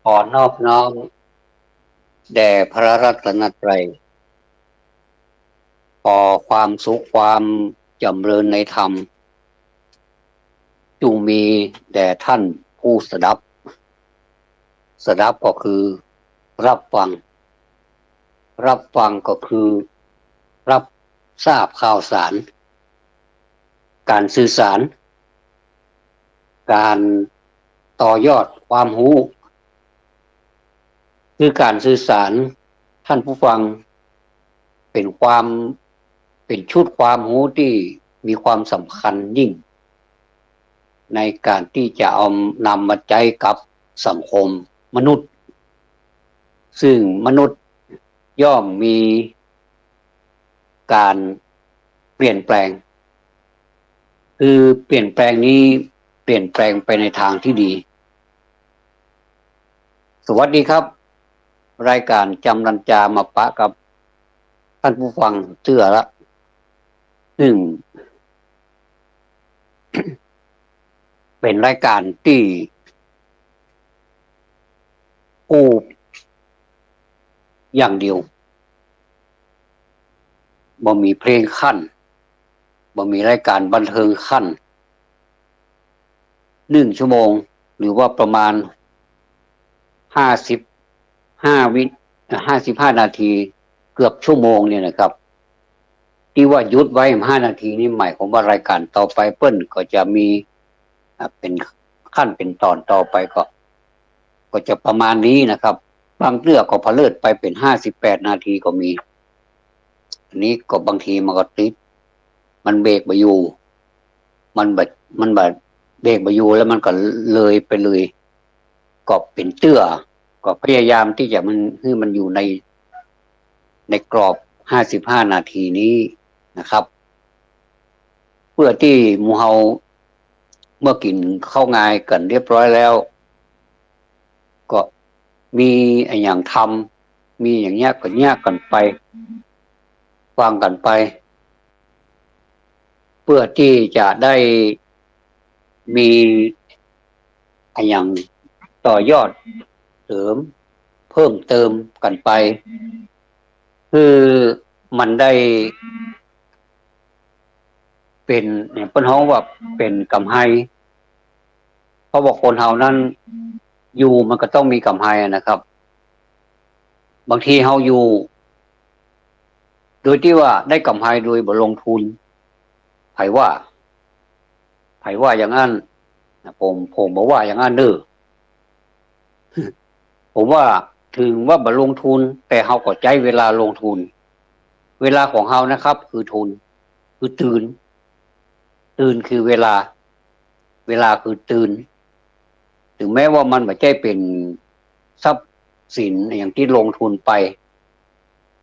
ขอนอบน้อมแด่พระรัตนตรัยขอความสุขความจำเริญในธรรมจงมีแด่ท่านผู้สดับก็คือรับฟังรับฟังก็คือรับทราบข่าวสารการสื่อสารการต่อยอดความรู้คือการสื่อสารท่านผู้ฟังเป็นเป็นชุดความรู้ที่มีความสำคัญยิ่งในการที่จะเอานำมาใช้กับสังคมมนุษย์ซึ่งมนุษย์ย่อมมีการเปลี่ยนแปลงคือเปลี่ยนแปลงนี้เปลี่ยนแปลงไปในทางที่ดีสวัสดีครับรายการจำรัญจามาปะกับท่านผู้ฟังเชื่อละซึ่งเป็นรายการที่กู้อย่างเดียวบ่มีเพลงขั้นบ่มีรายการบันเทิงขั้น1 ชั่วโมงหรือว่าประมาณ55 นาทีเกือบชั่วโมงเนี่ยนะครับที่ว่าหยุดไว้5 นาทีนี่หมายความว่ารายการต่อไปเปิ้นก็จะมีเป็นขั้นเป็นตอนต่อไปก็จะประมาณนี้นะครับบางเรื่องก็พเลิดไปเป็น58 นาทีก็มีอันนี้ก็บางทีมันก็ติดมันเบรกบ่อยู่มันแบบเบรกบ่อยู่แล้วมันก็เลยไปเลยก็เป็นเตื้อก็พยายามที่จะให้มันอยู่ในกรอบ55 นาทีนี้นะครับเพื่อที่หมู่เฮาเมื่อกินข้าวงายกันเรียบร้อยแล้วก็มีอย่างทำมีอย่างเงี้ยก็แยกกันไปฟังกันไปเพื่อที่จะได้มีอย่างต่อยอดเสริมเพิ่มเติมกันไปคือมันได้เป็นเนี่ยเปิ้นฮ้องว่าเป็นกำไฮเพราะว่าคนเฮานั้นอยู่มันก็ต้องมีกำไฮนะครับบางทีเฮาอยู่โดยที่ว่าได้กำไฮโดยบ่ลงทุนไผว่าอย่างนั้นผมบอกว่าอย่างนั้นเด้อผมว่าถึงว่าบ่ลงทุนแต่เฮาก็ใช้เวลาลงทุนเวลาของเฮานะครับคือทุนคือตื่นคือเวลาคือตื่นถึงแม้ว่ามันบ่ใช่เป็นทรัพย์สินอย่างที่ลงทุนไป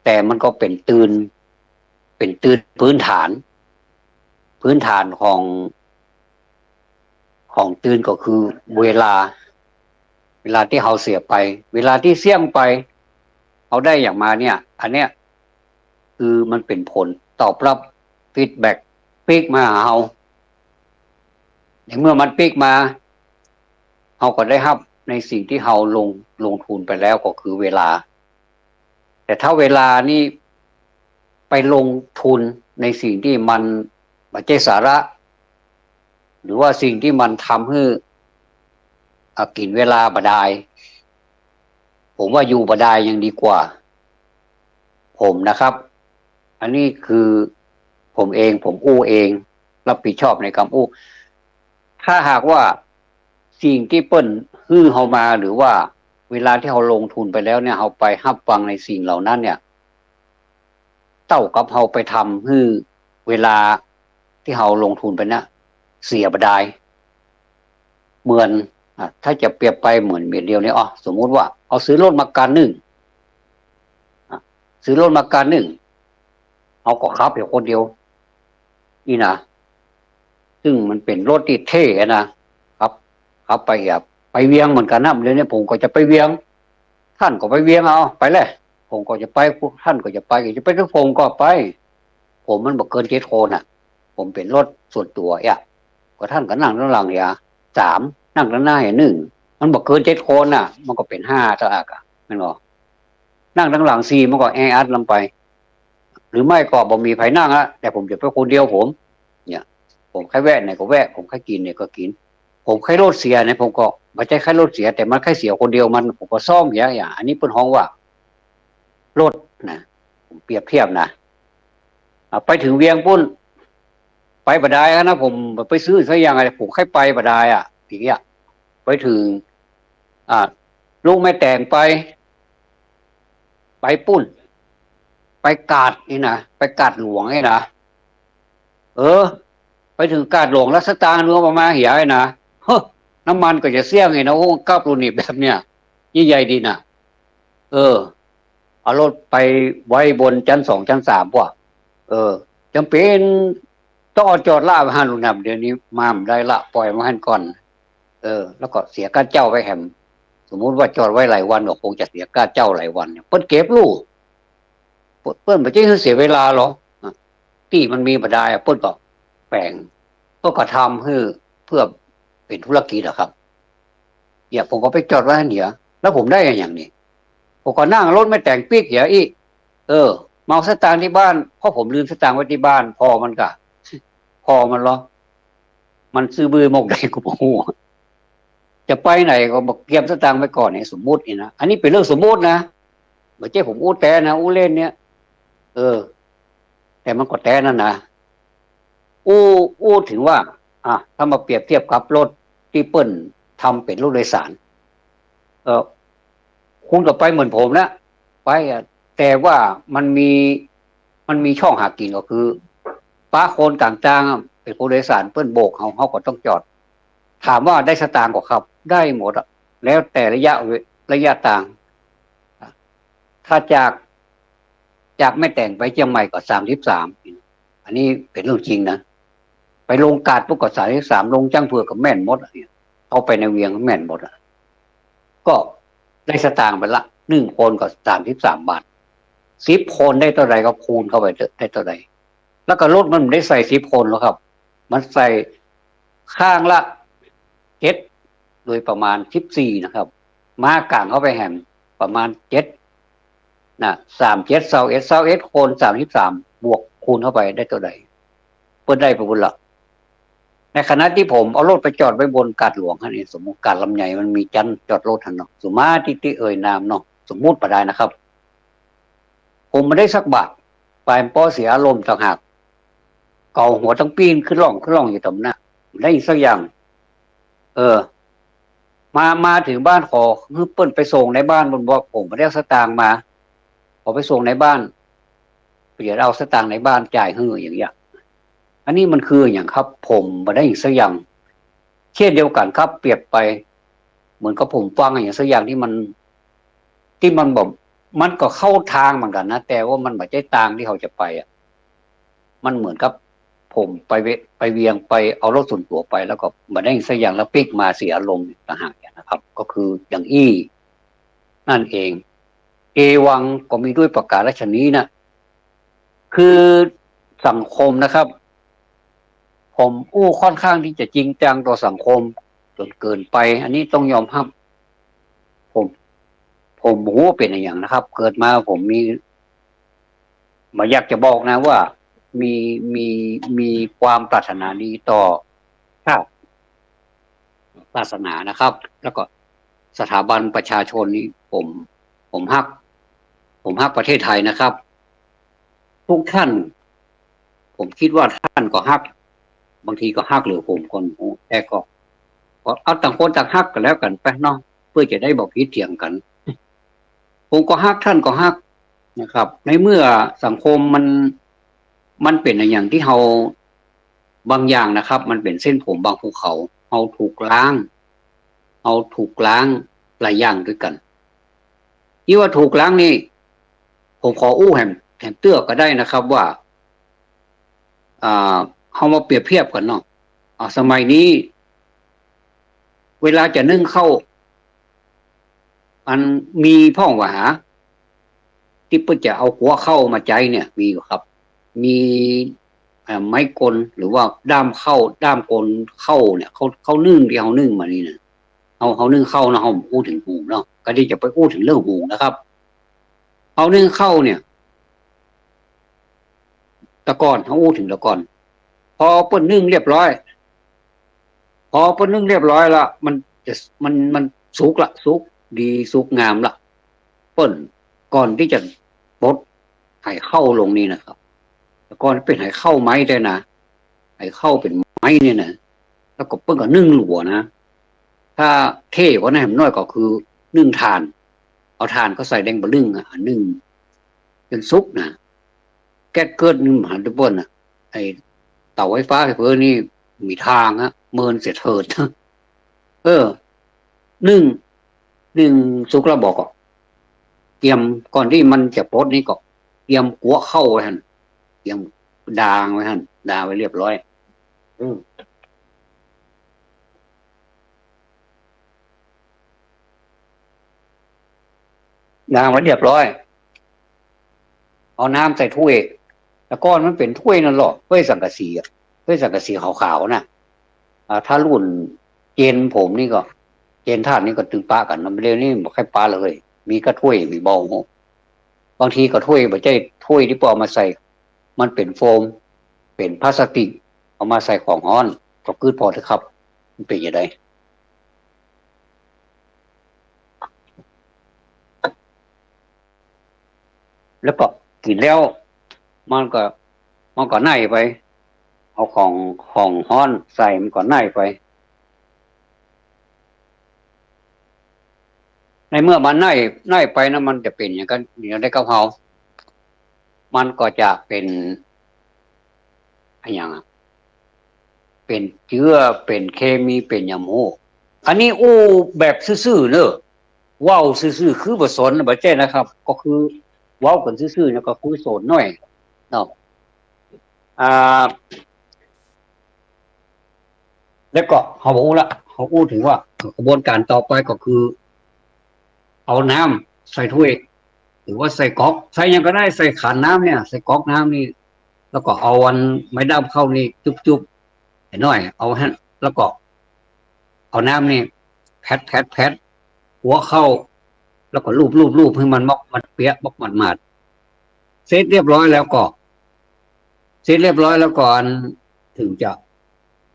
แต่มันก็เป็นตื่นพื้นฐานของตื่นก็คือเวลาที่เฮาเสียไปเวลาที่เสี่ยงไปเฮาได้อย่างมาเนี่ยอันเนี้ยคือมันเป็นผลตอบรับฟีดแบ็กปีกมาหาเฮาในเมื่อมันปีกมาเฮาก็ได้รับในสิ่งที่เฮาลงทุนไปแล้วก็คือเวลาแต่ถ้าเวลานี่ไปลงทุนในสิ่งที่มันบ่ใช่สาระหรือว่าสิ่งที่มันทำให้กินเวลาบ่ได้ผมว่าอยู่บ่ได้ยังดีกว่าผมนะครับอันนี้คือผมอู้เองรับผิดชอบในคำอู้ถ้าหากว่าสิ่งที่เปิ้นฮื้อเฮามาหรือว่าเวลาที่เฮาลงทุนไปแล้วเนี่ยเฮาไปรับฟังในสิ่งเหล่านั้นเนี่ยเท่ากับเฮาไปทำให้เวลาที่เฮาลงทุนไปเนี่ยเสียบ่ได้เหมือนถ้าจะเปรียบไปเหมือนเดียวนี้สมมุติว่าเอาซื้อรถมาคันนึงซื้อรถมาคันนึงเอาก็ขับอยู่คนเดียวนี่นะซึ่งมันเป็นรถที่เท่นะครับขับไปเวียงเหมือนกันนะเดี๋ยวนี้ผมก็จะไปเวียงท่านก็ไปเวียงเอาไปเลยผมก็จะไปพวกท่านก็จะไปทุกผมก็ไปผมมันบ่เกิน7 คนผมเป็นรถส่วนตัวก็ท่านก็นั่งด้านหลัง3นั่งด้านหน้า1 มันบอกเกิน7 คนน่ะมันก็เป็น5ตะอักอ่ะแม่นบ่นั่งทั้งหลัง4มันก็แออัดลงไปหรือไม่ก็บ่มีไผนั่งอะแต่ผมจะไปคนเดียวผมเนี่ยผมใครแวะไหนก็แวะผมใครกินเนี่ยก็กินผมใครรถเสียเนี่ยผมก็บ่ใช่ใครรถเสียแต่มันใครเสียคนเดียวมันผมก็ซ่อมอย่างอันนี้เพิ่นฮ้องว่ารถนะผมเปรียบเทียบนะไปถึงเวียงปุ้นไปบ่ได้นะผมไปซื้อซะอย่างไรผมใครไปบ่ได้อ่ะอย่างเงี้ยไปถึงอ่าลูกแม่แตงไปปุ้นไปกาดนี่นะไปกาดหลวงนี่นะเออไปถึงกาดหลวงแล้วสตางค์เนื้อมาเหี่ยไอ้นะเฮ้อน้ำมันก็จะเสี่ยงไงนะโอ้กับรุ่นนี้แบบเนี้ยยิ่งใหญ่ดีนะเออเอารถไปไว้บนชั้น2ชั้น3ป่ะเออจำเป็นต้องเอาจอดล่าหันลุงนำเดี๋ยวนี้มาไม่ได้ละปล่อยมาหันก่อนเออแล้วก็เสียค่าเจ้าไปแหมสมมุติว่าจอดไว้หลายวันก็คงจะเสียค่าเจ้าหลายวันเปิ้นเก็บลูกเปิ้นบ่ใช่เสียเวลาหรอกที่มันมีบ่ได้เปิ้นก็แปลงก็ทำเพื่อเป็นธุรกิจอะครับเนี่ยผมก็ไปจอดไว้เหนือแล้วผมได้อย่างนี้ผมก็นั่งรถไม่แต่งปีกเหียอีกเออเมาสตางค์ที่บ้านเพราะผมลืมสตางค์ไว้ที่บ้านพอมันก็พอมันหรอมันซื้อบื้อหมกได้กูบ่ฮู้จะไปไหนก็บอกเก็บสตางค์ไว้ก่อนเนี่ยสมมุตินี่นะอันนี้เป็นเรื่องสมมุตินะไม่ใช่ผมอู้แต่นะอู้เล่นเนี่ยเออแต่มันก็แต่นั่นนะอู้ถึงว่าถ้ามาเปรียบเทียบกับรถที่เปิ้นทำเป็นรถโดยสารเออคุณก็ไปเหมือนผมนะไปแต่ว่ามันมีช่องหากินก็คือป้าคนต่างๆเป็นผู้โดยสารเปิ้นโบกเขาก็ต้องจอดถามว่าได้สตางค์กว่าครับได้หมดอะแล้วแต่ระยะต่างถ้าจากไม่แต่งไปเชียงใหม่ก็33อันนี้เป็นเรื่องจริงนะไปลงกาดปุ๊บก็33ลงจ้างเผือกก็แม่นหมดเอาไปในเวียงก็แม่นหมดก็ได้สตางค์ไปละ1 คนก็33 บาท10 คนได้เท่าไหร่ก็คูณเข้าไปได้เท่าไหร่แล้วก็รถมันไม่ได้ใส่10 คนหรอกครับมันใส่ข้างละ7โดยประมาณ14นะครับมากลางเข้าไปแหมประมาณ7นะ37 21 คน33บวกคูณเข้าไปได้เท่าไหร่เพิ่นได้ไปบุญละในขณะที่ผมเอารถไปจอดไว้บนกาดหลวงนี่สมมุติกาดลำไยมันมีจันจอดรถหั่นเนาะสุมาติเอ่ยนามเนาะสมมุติบ่ได้นะครับผมไม่ได้สักบาทปลายป้อเสียอารมณ์ต่างหากเก่าหัวทั้งปีนขึ้นร่องอยู่ตรงนั้นได้อีกสักอย่างเออมาถึงบ้านขอเปิ้นไปส่งในบ้านบนบอกผมไม่ได้เอาสตางค์มาขอไปส่งในบ้านเดี๋ยวเอาสตางค์ในบ้านจ่ายให้อย่างเงี้ยอันนี้มันคืออย่างครับผมบ่ได้อีกสักอย่างเช่นเดียวกันครับเปรียบไปเหมือนกับผมฟังอย่างสักอย่างที่มันบอกมันก็เข้าทางเหมือนกันนะแต่ว่ามันไม่ใช่ทางที่เขาจะไปอ่ะมันเหมือนกับผมไปเวียงไปเอารถส่วนตัวไปแล้วก็มาได้สักอย่างแล้วปิกมาเสียอารมณ์ต่างหากนะครับก็คืออย่างอี้นั่นเองเอวังก็มีด้วยประกาศฉะนี้นะคือสังคมนะครับผมค่อนข้างที่จะจริงจังต่อสังคมจนเกินไปอันนี้ต้องยอมรับผมผมรู้ว่าเป็นอย่างนะครับเกิดมาผมมาอยากจะบอกนะว่ามีมีมีความปรารถนาดีต่อชาติศาสนานะครับแล้วก็สถาบันประชาชนนี้ผมฮักประเทศไทยนะครับทุกท่านผมคิดว่าท่านก็ฮักบางทีก็ฮักหรือผมคนแต่ก็เอาต่างคนต่างฮักกันแล้วกันไปเนาะเพื่อจะได้บอกคิดเถียงกันผมก็ฮักท่านก็ฮักนะครับในเมื่อสังคมมันเป็นอย่างที่เราบางอย่างนะครับมันเป็นเส้นผมบางภูเขาเอาถูกล้างหลายอย่างด้วยกันที่ว่าถูกล้างนี่ผมขอแหมเตื้อก็ได้นะครับว่าเอามาเปรียบเทียบกันเนาะสมัยนี้เวลาจะนึ่งข้าวมันมีพ่องว่าหาที่เพื่อจะเอาหัวเข้ามาใจเนี่ยมีอยู่ครับมีไม้กลหรือว่าด้ามกลเข้าเนี่ยเขานึ่งที่เขานึ่งมานี่นะ เอานึ่งข้าวนะเราพูดถึงหุงเนาะก็ที่จะไปพูดถึงเรื่องหุงนะครับเอานึ่งข้าวเนี่ยตะกอนเขาพูดถึงตะกอนพอเปิ้นนึ่งเรียบร้อยพอเปิ้นนึ่งเรียบร้อยละจะมันสุกละสุกดีสุกงามละเปิ้นก่อนที่จะบดให้เข้าลงนี่นะครับตะกอนเป็นให้เข้าไม้ได้นะให้เข้าเป็นไม้เนี่ยนะแล้วก็เปิ้นก็นึ่งหลัวนะถ้าเท่กว่านั้นน้อยก็คือนึ่งถ่านเอาถ่านก็ใส่แดงบะลึงอ่ะนึ่งจนสุกนะแก๊สเกิดนึ่งหันตะเปิ้นอ่ะไอเตาไฟฟ้าไฟเพิ่นนี่มีทางอะเมินเสียเถิดเออนึ่งนึ่งสุกแล้วบอกก็เตรียมก่อนที่มันจะปลดนี่ก็เตรียมกัวเข้าไว้หั่นเตรียมดางไว้หั่นดางไว้เรียบร้อยอืมดางไว้เรียบร้อยเอาน้ำใส่ถ้วยแล้วก้อนมันเป็นถ้วยนั่นหรอกถ้วยสังกะสีอ่ะถ้วยสังกะสีขาวๆนะถ้ารุ่นเจนผมนี่ก็เจนท่านนี่ก็ตึงปะกันน้ำเร็วนี่บอกให้ปลาเลยมีก็ถ้วยมีเบาบางทีก็ถ้วยไม่ใช่ถ้วยที่ปอมาใส่มันเป็นโฟมเป็นพลาสติกเอามาใส่ของฮ้อนก็คืดพอเถอะครับมันเป็นยังไงแล้วก็กินแล้วมันก็มันก็ไหนไปเอาของฮ้อนใส่มันก็ไหนไปในเมื่อมันไหนไปนะมันจะเป็นอย่างกันอย่างได้กะเพรามันก็จะเป็นอย่างเป็นเชื้อเป็นเคมีเป็นยาโมอันนี้อู้แบบซื่อๆเนอะว้าวซื่อๆคือบ่สนบ่แจ้นะครับก็คือว้าวกันซื่อๆเนี่ยก็คือสนหน่อยเนาะอ่าแล้วก็เขาบอกละเขาอู้ถึงว่ากระบวนการต่อไปก็คือเอาน้ำใส่ถ้วยหรือว่าใส่ก๊อกใส่ยังก็ได้ใส่ขันน้ำเนี่ยใส่ก๊อกน้ำนี่แล้วก็เอาวันไม้ด้ามเข้านี่จุบๆหน่อยเอาฮะแล้วก็เอาน้ำนี่แพทหัวเข้าแล้วก็รูปให้มันมอกมันเปียกมอกมันมาดเสร็จเรียบร้อยแล้วก็เสร็จเรียบร้อยแล้วก่อนถึงจะ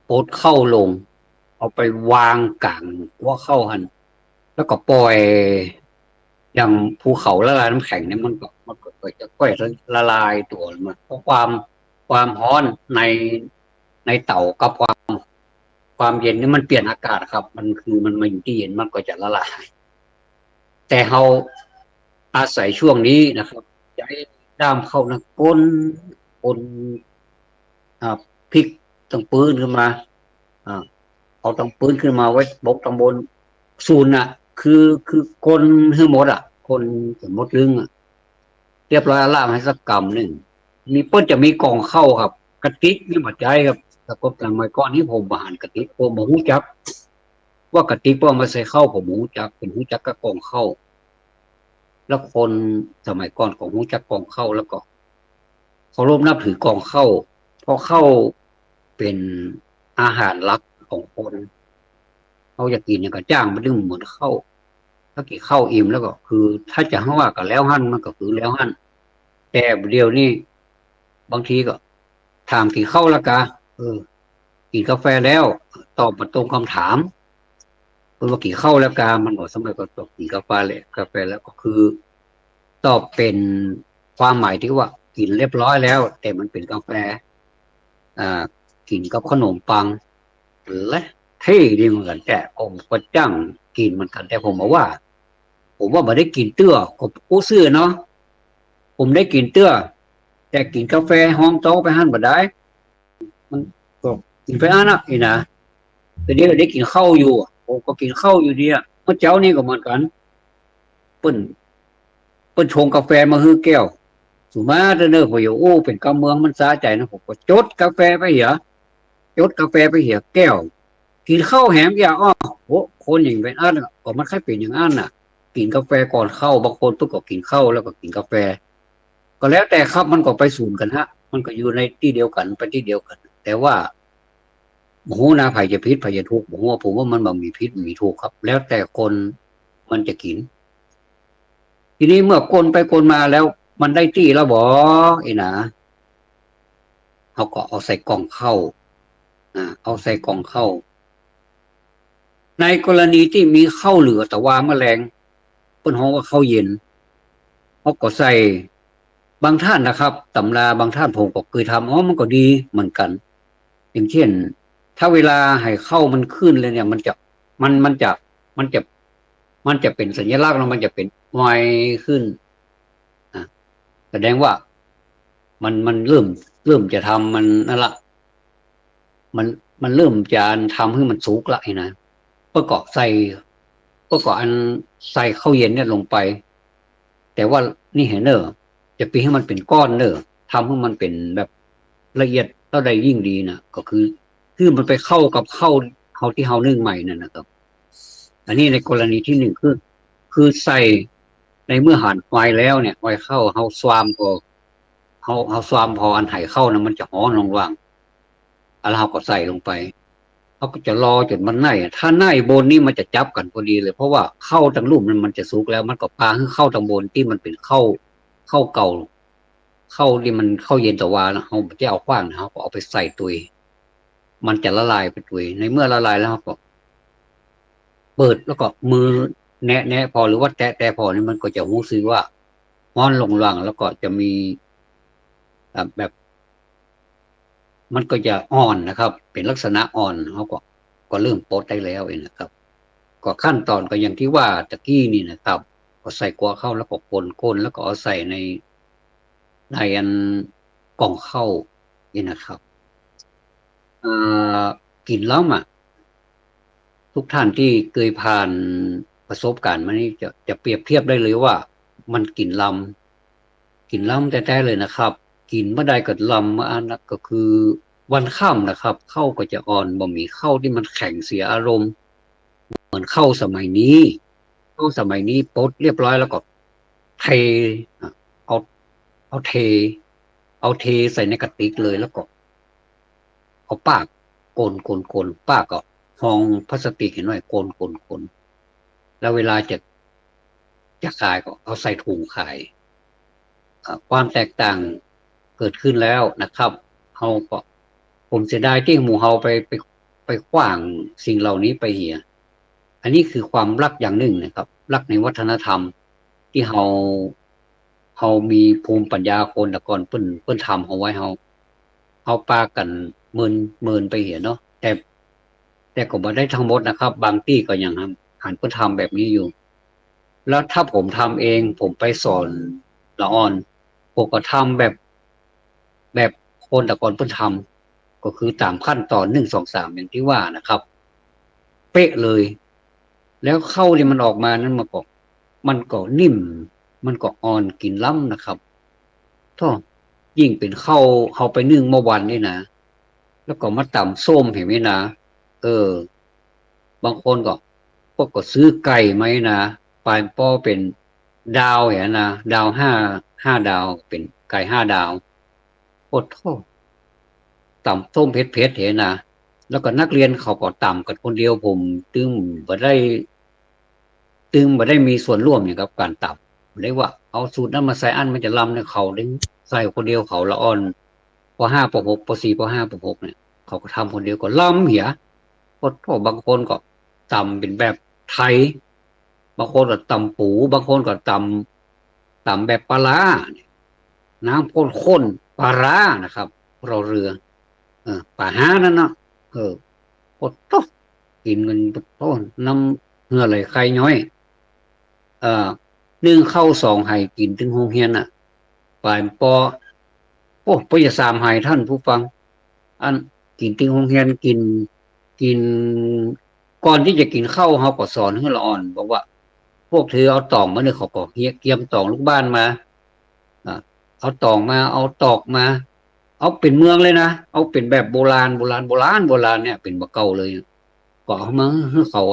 โปดเข้าลงเอาไปวางกลางหัวเข้าหันแล้วก็ปล่อยอย่างภูเขาละลายน้ำแข็งเนี่ยมันก็จะค่อยละลายตัวมันเพราะความร้อนในเตากับความเย็นนี่มันเปลี่ยนอากาศครับมันคือมันมาอยู่ที่เย็นมันก็จะละลายแต่เราอาศัยช่วงนี้นะครับจะให้ด้ามเข้านะก้นพลิกตั้งปืนขึ้นมาอ่าเอาตั้งปืนขึ้นมาไว้บกตั้งบนศูนย์น่ะคือคนให้หมดอ่ะคนสมมติลึงอ่ะเรียบร้อยล่ามให้สักกำหนึ่งมีเปิ้ลจะมีกล่องเข้าครับกระติกนี่มาใจครับแต่ก็แต่เมื่อก่อนนี้ผมบานกระติกผมบ่ฮู้จักว่ากระติกว่ามาใส่เข้าผมฮู้จักเป็นฮู้จักกับกล่องเข้าแล้วคนสมัยก่อนของฮู้จักกล่องเข้าแล้วก็เคารพนับถือกล่องเข้าเพราะเข้าเป็นอาหารหลักของคนเขาอยากกินอย่างก็จ้างมาดึงเหมือนเข้าถ้ากินข้าวอิ่มแล้วก็คือถ้าจะให้ว่าก็แล้วหั่นมันก็คือแล้วหั่นแต่เดียวนี่บางทีก็ถามกินข้าวแล้วกะกินกาแฟแล้วตอบมาตรงคำถามเออว่ากินข้าวแล้วกะมันบอกสมัยก่อนตอบกินกาแฟแล้วก็คือตอบเป็นความหมายที่ว่ากินเรียบร้อยแล้วแต่มันเป็นกาแฟอ่ากินกับขนมปังและเท่ดีเหมือนกันแต่องค์ประจังกินเหมือนกันแต่ผมว่าไม่ได้กินเตื้อผมกู้ซื้อเนาะผมได้กินเตื้อแต่กินกาแฟหอมโต๊ะไปหั่นบ่ได้มันก็กินไปอันน่ะอีนะแต่เดี๋ยวได้กินข้าวอยู่ผมก็กินข้าวอยู่ดีอ่ะเมื่อเช้านี่ก็เหมือนกันเปิ้นเปิ้นชงกาแฟมาฮื้อแก้วสุมาเด้อเด้อพอยโอ้เป็นกำเมืองมันสาใจนะผมก็จดกาแฟไปเหียแก้วกินข้าวแหมอย่าอ้อโอ้คนอย่างเป็นอันก็มันค่อยเป็นอย่างอันน่ะกินกาแฟก่อนเข้าบางคนเพิ่นก็กินข้าวแล้วก็กินกาแฟก็แล้วแต่ครับมันก็ไปสู่กันฮะมันก็อยู่ในที่เดียวกันไปที่เดียวกันแต่ว่า โอ้โหนะไผ่จะพิษไผ่จะทุกข์ผมว่ามันแบบมีพิษมีทุกข์ครับแล้วแต่คนมันจะกินทีนี้เมื่อกลไปกลมาแล้วมันได้ที่แล้วบอไอ้หนาเขาก็เอาใส่กล่องเข้าเอาใส่กล่องเข้าในกรณีที่มีข้าวเหลือแต่ว่าแมลงเปิ้นฮ้องว่าข้าวเย็นเขาก็ใส่บางท่านนะครับตำราบางท่านผมก็เคยทำมันก็ดีเหมือนกันอย่างเช่นถ้าเวลาให้เข้ามันขึ้นเลยเนี่ยมันมันจะมันจะมันจะเป็นสัญลักษณ์แล้วมันจะเป็นไวขึ้นอ่ะแสดงว่ามันเริ่มจะทำมันนั่นละมันมันเริ่มจะทำให้มันสุกละไอ้นะประกอบอันใส่ข้าวเย็นเนี่ยลงไปแต่ว่านี่เห็นเนอะจะปีให้มันเป็นก้อนเนอะทำให้มันเป็นแบบละเอียดเท่าใดยิ่งดีนะก็คือมันไปเข้ากับข้าวที่เฮานึ่งใหม่นั่นนะครับอันนี้ในกรณีที่หนึ่งคือใส่ในเมื่อหั่นไว้แล้วเนี่ยไว้เข้าเฮาสวามพอเฮาสวามพออันไห่เข้านะมันจะหอลงว่างอันเราก็ใส่ลงไปเขาก็จะรอจนมันไหนถ้าไหนบนนี้มันจะจับกันพอดีเลยเพราะว่าเข้าทั้งรูปมันจะสุกแล้วมันก็ปาให้เข้าทั้งบนที่มันเป็นเข้าเก่าเข้าที่มันเข้าเย็นตะวาแล้วเขาจะเอาขว้างนะเขาก็เอาไปใส่ตุยมันจะละลายไปตุยในเมื่อละลายแล้วเขาก็เปิดแล้วก็มือแนะพอหรือว่าแตะพอนี่มันก็จะรู้สึกว่าฮ้อนลงหลังแล้วก็จะมีแบบมันก็จะอ่อนนะครับเป็นลักษณะอ่อนเขาก็เริ่มโปดได้แล้วเองนะครับก็ขั้นตอนก็อย่างที่ว่าตะกี้นี่นะครับก็ใส่กัวเข้าแล้วก็คนแล้วก็เอาใส่ในอันกล่องเข้านี่นะครับเอ่อกลิ่นแล้วอ่ะทุกท่านที่เคยผ่านประสบการณ์มานี่จะเปรียบเทียบได้เลยว่ามันกลิ่นล้ำแท้ๆเลยนะครับกลิ่นเมื่อใดก็ล้ำมาอันนั้นก็คือวันค่ำนะครับเข้าก็จะอ่อนบ่มีเข้าที่มันแข็งเสียอารมณ์เหมือนเข้าสมัยนี้เข้าสมัยนี้ปดเรียบร้อยแล้วก็เทเอาเอาเทเอาเทใส่ในกระติกเลยแล้วก็เอาปากโกนปากก็ฟองพลาสติกเห็นไหมโกนแล้วเวลาจะขายก็เอาใส่ถุงขายความแตกต่างเกิดขึ้นแล้วนะครับเฮาก็ผมเสียดายที่หมู่เฮาไปขว้างสิ่งเหล่านี้ไปเหียอันนี้คือความรักอย่างหนึ่งนะครับรักในวัฒนธรรมที่เฮามีภูมิปัญญาคนแต่ก่อนเปิ้นทำเอาไว้เฮาปากันเมินไปเหียเนาะแต่ก็บ่ได้ทั้งหมดนะครับบางที่ก็ยังหันเพิ่นทำแบบนี้อยู่ แล้วถ้าผมทำเองผมไปสอนละอ่อนผมก็ทำแบบคนแต่ก่อนเพิ่นทำก็คือตามขั้นตอน1 2 3อย่างที่ว่านะครับเป๊ะเลยแล้วข้าวที่มันออกมานั้นมันก็นิ่มมันก็อ่อนกินล้ำนะครับท้อยิ่งเป็นข้าวเอาไปนึ่งเมื่อวันนี่นะแล้วก็มาตำส้มเห็นไหมนะเออบางคนก็ซื้อไก่ไหมนะปลายป้อเป็นดาวอย่างนะดาวห้าดาวเป็นไก่5 ดาวโคตรโทษต่ำส้มเพชรเห็นนะแล้วก็นักเรียนเขาก็ต่ำกันคนเดียวผมตึงบ่ได้บ่ได้มีส่วนร่วมอย่างกับการต่ำเลยว่าเอาสูตรนั้นมาใส่อันมันจะล้ำเนี่ยเขาได้ใส่คนเดียวเขาละอ่อนป .5 ป .6 ป .4 ป .5 ป .6 เนี่ยเขาก็ทำคนเดียวก็ล้ำเหียโคตรโทษบางคนก็ต่ำเป็นแบบไทย บางคนก็ตำปูบางคนก็ตำแบบปลาร้าน้ำข้นปลาร้านะครับเราเรือปลาห้านั่นเนาะเออโคตรโตกินเงินต้นน้ำเหงื่อไหลใครย้อยเอ่อนึ่งเข้า2 ไห่กินถึงโรงเรียนอ่ะปลายปอปอย3 ไห่ท่านผู้ฟังอันกินถึงโรงเรียนกินก่อนที่จะกินข้าวเขาก็สอนให้ละอ่อนบอกว่า พวกเธอเอาตองมาเนี่ยเขาก็เกียมตองลูกบ้านมาอ่าเอาตองมาเอาตอกมาเอาเป็นเมืองเลยนะเอาเป็นแบบโบราณเนี่ยเป็นบะเก่าเลยก็เอามาให้เขา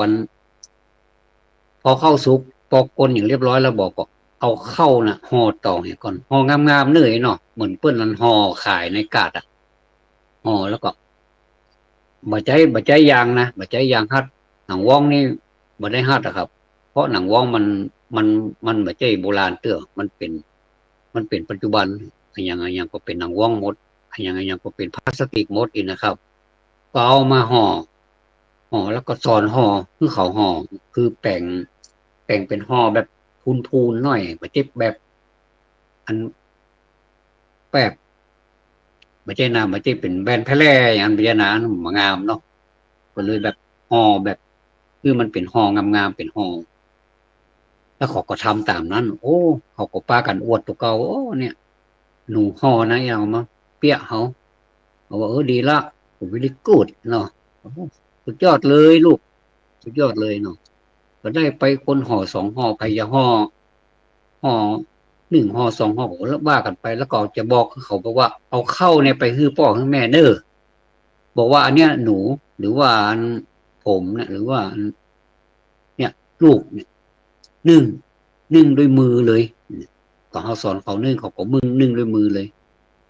พอเข้าซุกปอกกลอย่างเรียบร้อยแล้วบอกก็เอาเข้าน่ะห่อตองให้ก่อนห่องามๆเนื่อยเนาะเหมือนเปิ้นนั้นห่อขายในกาดอ่ะห่อแล้วก็ บ่ใจยางนะบ่ใจยางฮัดหนังว่องนี่บ่ได้ฮัดอะครับ เพราะหนังว่องมันมันบ่ใจโบราณเตื้อมันเป็นปัจจุบันอันยังก็เป็นหนังว่องหมดอันยังก็เป็นพลาสติกหมดอีกนะครับก็เอามาห่อแล้วก็สอนห่อคือเขาห่อคือแปลงเป็นห่อแบบพูนๆหน่อยบ่เจ็บแบบอันแบบบ่ใช่น้ำบ่ใช่เป็นแบนแพร่อย่างนั้นบ่ใช่นะบ่งามเนาะก็เลยแบบห่อแบบคือมันเป็นห่องามๆเป็นห่อ แล้วเขาก็ทำตามนั้น โอ้เขาก็ปากันอวดตัวเก่าโอ้เนี่ยหนูห่อนะอย่างมาเปี้ยเขาบอกว่าดีละผมวิลิกูดเนาะสุดยอดเลยลูกสุดยอดเลยเนาะก็ได้ไปคนห่อสองห่อไปยาห่อหนึ่งห่อสองห่อผมแล้วว่ากันไปแล้วก็จะบอกเขาบอกว่าเอาเข้าเนี่ยไปคือพ่อคือแม่เด้อบอกว่าอันเนี้ยหนูหรือว่าอันผมเนี่ยหรือว่าอันเนี่ยลูกเนี่ย นึ่งนึ่งด้วยมือเลยก็เขาสอนเขานึ่งเขาก็มึงนึ่งด้วยมือเลย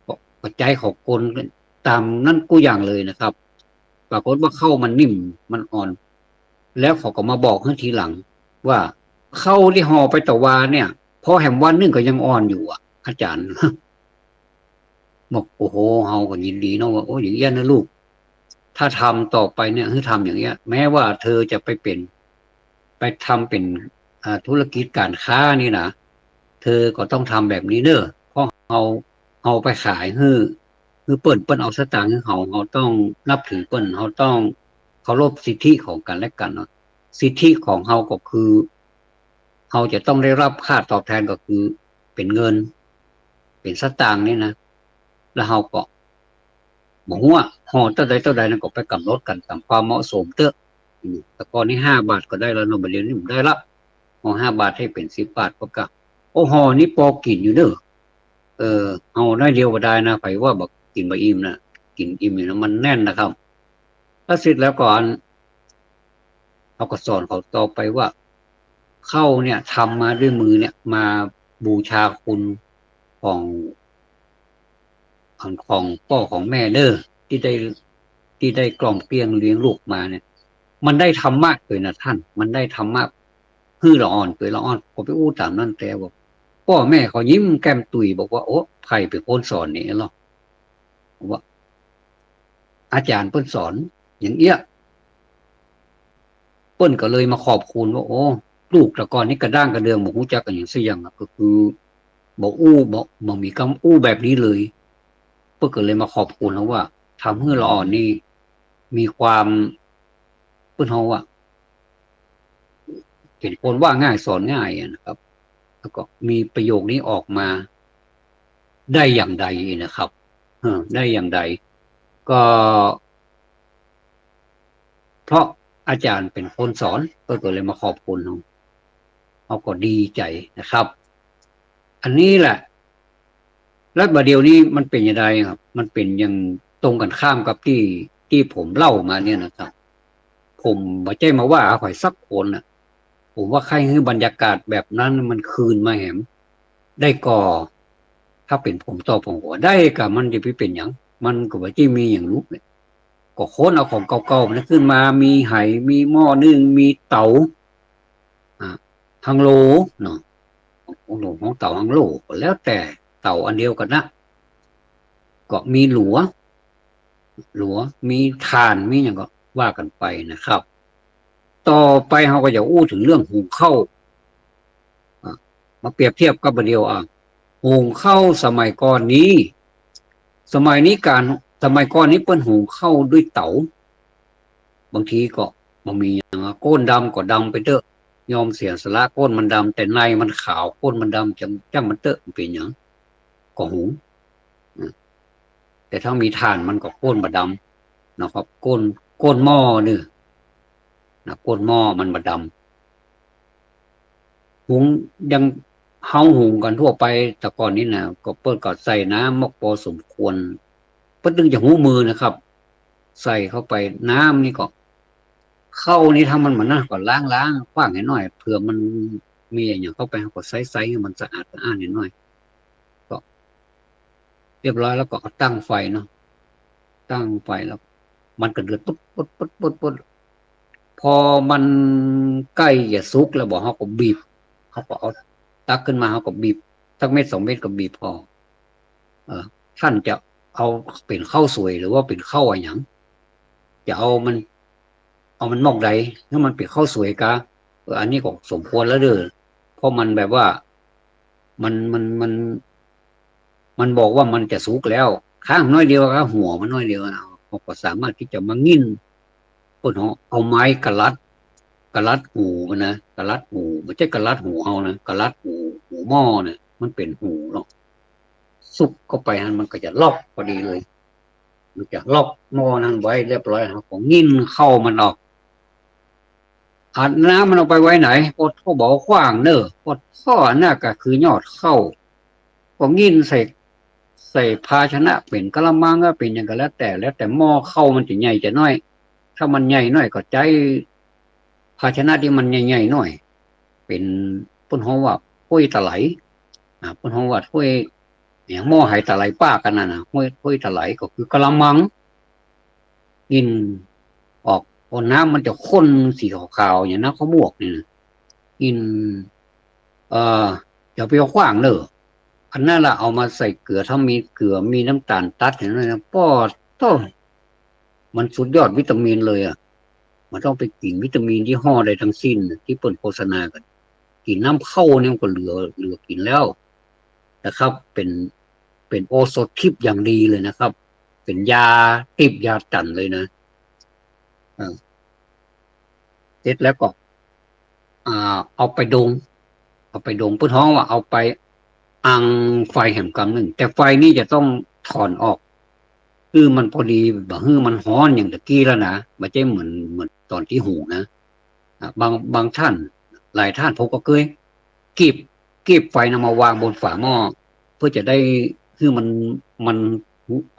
ก็ปัจจัยเขากลตามนั่นกูอย่างเลยนะครับปรากฏว่าเข้ามันนิ่มมันอ่อนแล้วเขาก็มาบอกให้ทีหลังว่าเข้าที่ห่อไปตะวาเนี่ยพอแหมวันนึงก็ยังอ่อนอยู่อ่ะอาจารย์บอกโอ้โหเฮาก็ยินดีเนาะว่าโอ้อย่างเงี้ยนะลูกถ้าทำต่อไปเนี่ยคือทำอย่างเงี้ยแม้ว่าเธอจะไปทำเป็นธุรกิจการค้านี่นะ เธอก็ต้องทำแบบนี้เนอะเพราะเอาไปขายคือเปิ้นเอาสตางค์ให้เขาต้องนับถือเปิ้นเขาต้องเคารพสิทธิของกันและกันเนาะสิทธิของเขาก็คือเขาจะต้องได้รับค่าตอบแทนก็คือเป็นเงินเป็นสตางค์นี่นะแล้วเขาก็บอกว่าห่อเท่าใดนั่นก็ไปกำหนดกันตามความเหมาะสมเตอะแต่ก่อนนี้5 บาทก็ได้แล้วเนาะบัดเดี๋ยวนี้ผมได้ละห่อ5 บาทให้เป็น10 บาทก็โอ้ห่อนี่พอกินอยู่เด้อ เอาน้อยเดียวก็ได้นะไผว่าบอกกินบะอิ่มนะกินอิ่มอยู่นะมันแน่นนะครับถ้าเสร็จแล้วก่อนเราก็สอนเขาต่อไปว่าเข้าเนี่ยทำมาด้วยมือเนี่ยมาบูชาคุณของของพ่อของแม่เด้อที่ได้ที่ได้กล่อมเกลี้ยงเลี้ยงลูกมาเนี่ยมันได้ธรรมะเลยนะท่านมันได้ธรรมะฮือละอ่อนเตยละอ่อนผมไปอู้ตามนั่นแต่บอกพ่อแม่เขายิ้มแก้มตุยบอกว่าโอ้ไผเป็นคนสอนนี่เนาะว่าอาจารย์เพิ่นสอนอย่างเอี้ย เปิ้นก็เลยมาขอบคุณว่าโอ้ลูกแต่ก่อนนี้กระด้างกระเดืองบ่ฮู้จักกันอย่างเสี่ยงก็คือบ่มีคำอู้แบบนี้เลยเปิ้นก็เลยมาขอบคุณเราว่าทำให้เราอ่อนนี่มีความเปิ้นเฮาว่าเป็นคนว่าง่ายสอนง่ายนะครับแล้วก็มีประโยคนี้ออกมาได้อย่างใดนะครับได้อย่างใดก็เพราะอาจารย์เป็นคนสอนเปิ้นก็เลยมาขอบคุณเราก็ดีใจนะครับอันนี้แหละ แล้วบัดเดี๋ยวนี้มันเป็นยังไงครับ มันเป็นยังตรงกันข้ามกับที่ผมเล่ามาเนี่ยนะครับ ผมบ่ใจมาว่าข่อยสักคนน่ะผมว่าใครให้บรรยากาศแบบนั้นมันคืนมาแหมได้ก่อถ้าเป็นผมตอบผมว่าได้กับมันจะไปเป็นหยังมันก็บ่ที่มีอย่างลูกเนี่ยก็ค้นเอาของเก่าๆมันขึ้นมามีไหมีหม้อนึ่งมีเตาอ่าฮังโหลเนาะของหลวงของเตาฮังโหลก็แล้วแต่เตาอันเดียวกันนะก็มีหลัวมีถ่านมีอย่างก็ว่ากันไปนะครับต่อไปเราก็จะอู้ถึงเรื่องหุงข้าวมาเปรียบเทียบกับประเดียวหุงข้าวสมัยนี้การสมัยก่อนนี้เปิ้นหุงข้าวด้วยเตาบางทีก็บ่มีอย่างก้นดำก็ดำไปเถอะยอมเสียสละก้นมันดำแต่ในมันขาวก้นมันดำจังมันเตอะมันเป็นหยังก็หุงแต่ถ้ามีถ่านมันก็ก้นบ่ดำนะครับก้นหม้อนี่นะก้นหม้อมันบ่ดำหุงยังเฮาหุงกันทั่วไปแต่ก่อนนี้นะก็เปิ้นก็ใส่น้ำมกพอสมควรเปิ้นถึงจะหูมือนะครับใส่เข้าไปน้ำนี่ก็เข้านี่ถ้ามันเหมือนนั่นก็ล้างขว้างให้หน่อยเผื่อมันมีอย่างเข้าไปก็ใส่ให้มันสะอาดนิดหน่อยก็เรียบร้อยแล้วก็ตั้งไฟเนาะตั้งไฟแล้ว มันก็เดือดปุ๊บปุ๊บปุ๊บปุ๊บปุ๊บพอมันใกล้จะสุกแล้วบอกเขาก็บีบเขาก็เอาตักขึ้นมาเขาก็บีบสักเม็ดสองเม็ดก็บีบพอเออท่านจะเอาเป็นข้าวสวยหรือว่าเป็นข้าวอะไรอย่างจะเอามันมอกใดถ้ามันเป็นข้าวสวยกะอันนี้ก็สมควรแล้วเด้อเพราะมันแบบว่ามันบอกว่ามันจะสุกแล้วข้างน้อยเดียวครับหัวมันน้อยเดียวเราก็สามารถที่จะมางิ้นคนเอาไม้กะลัดหูมันนะกะลัดหูไม่ใช่กะลัดหูเอานะกะลัดหูหม้อเนี่ยมันเป็นหูเนาะสุกเข้าไปมันก็จะล็อกพอดีเลยมันจะล็อกหม้อนั้นไว้เรียบร้อยครับผมงิ้นเข้ามันออกอัดน้ำมันเอาไปไว้ไหนพดเขาบอกขว้างเนอะพดข้อน่าก็คือยอดเข้าก็งิ้นใส่ภาชนะเป็นกะละมังก็เป็นอย่างก็แล้วแต่หม้อเข้ามันจะใหญ่จะน้อยถ้ามันใหญ่น้อยก็ใจภาชนะที่มันใหญ่ๆหน่อยเป็นต้นหอว่าห้วยตะไหลต้นหอว่าห้วยอย่างหม้อไหตะไหลป้ากันนะห้วยตะไหลก็คือกะละมังกินออกพอน้ำมันจะข้นสีขาวๆอย่างน้ำข้าวบวกนี่นะกินเอ่ออย่าไปเอาขว้างเลยอันนั้นละเอามาใส่เกลือถ้ามีเกลือมีน้ำตาลตัดเห็นไหมนะป้อต้มมันสุดยอดวิตามินเลยอ่ะมันต้องไปกินวิตามินที่ห่อใดทั้งสิ้นที่เปิดโฆษณากันกินน้ำเข้าเนี่ยมันก็เหลือกินแล้วนะครับเป็นโอสถทิพย์อย่างดีเลยนะครับเป็นยาทิพย์ยาจันเลยนะเสร็จแล้วก็เอาไปดงเพื่อท้องว่าเอาไปอังไฟแห่งกำหนึ่งแต่ไฟนี่จะต้องถอนออกคือมันพอดีแบบมันฮ้อนอย่างตะกี้แล้วนะไม่ใช่เหมือนตอนที่หูนะบางท่านหลายท่านผมก็เคยกีบไฟนำมาวางบนฝาหม้อเพื่อจะได้คือมัน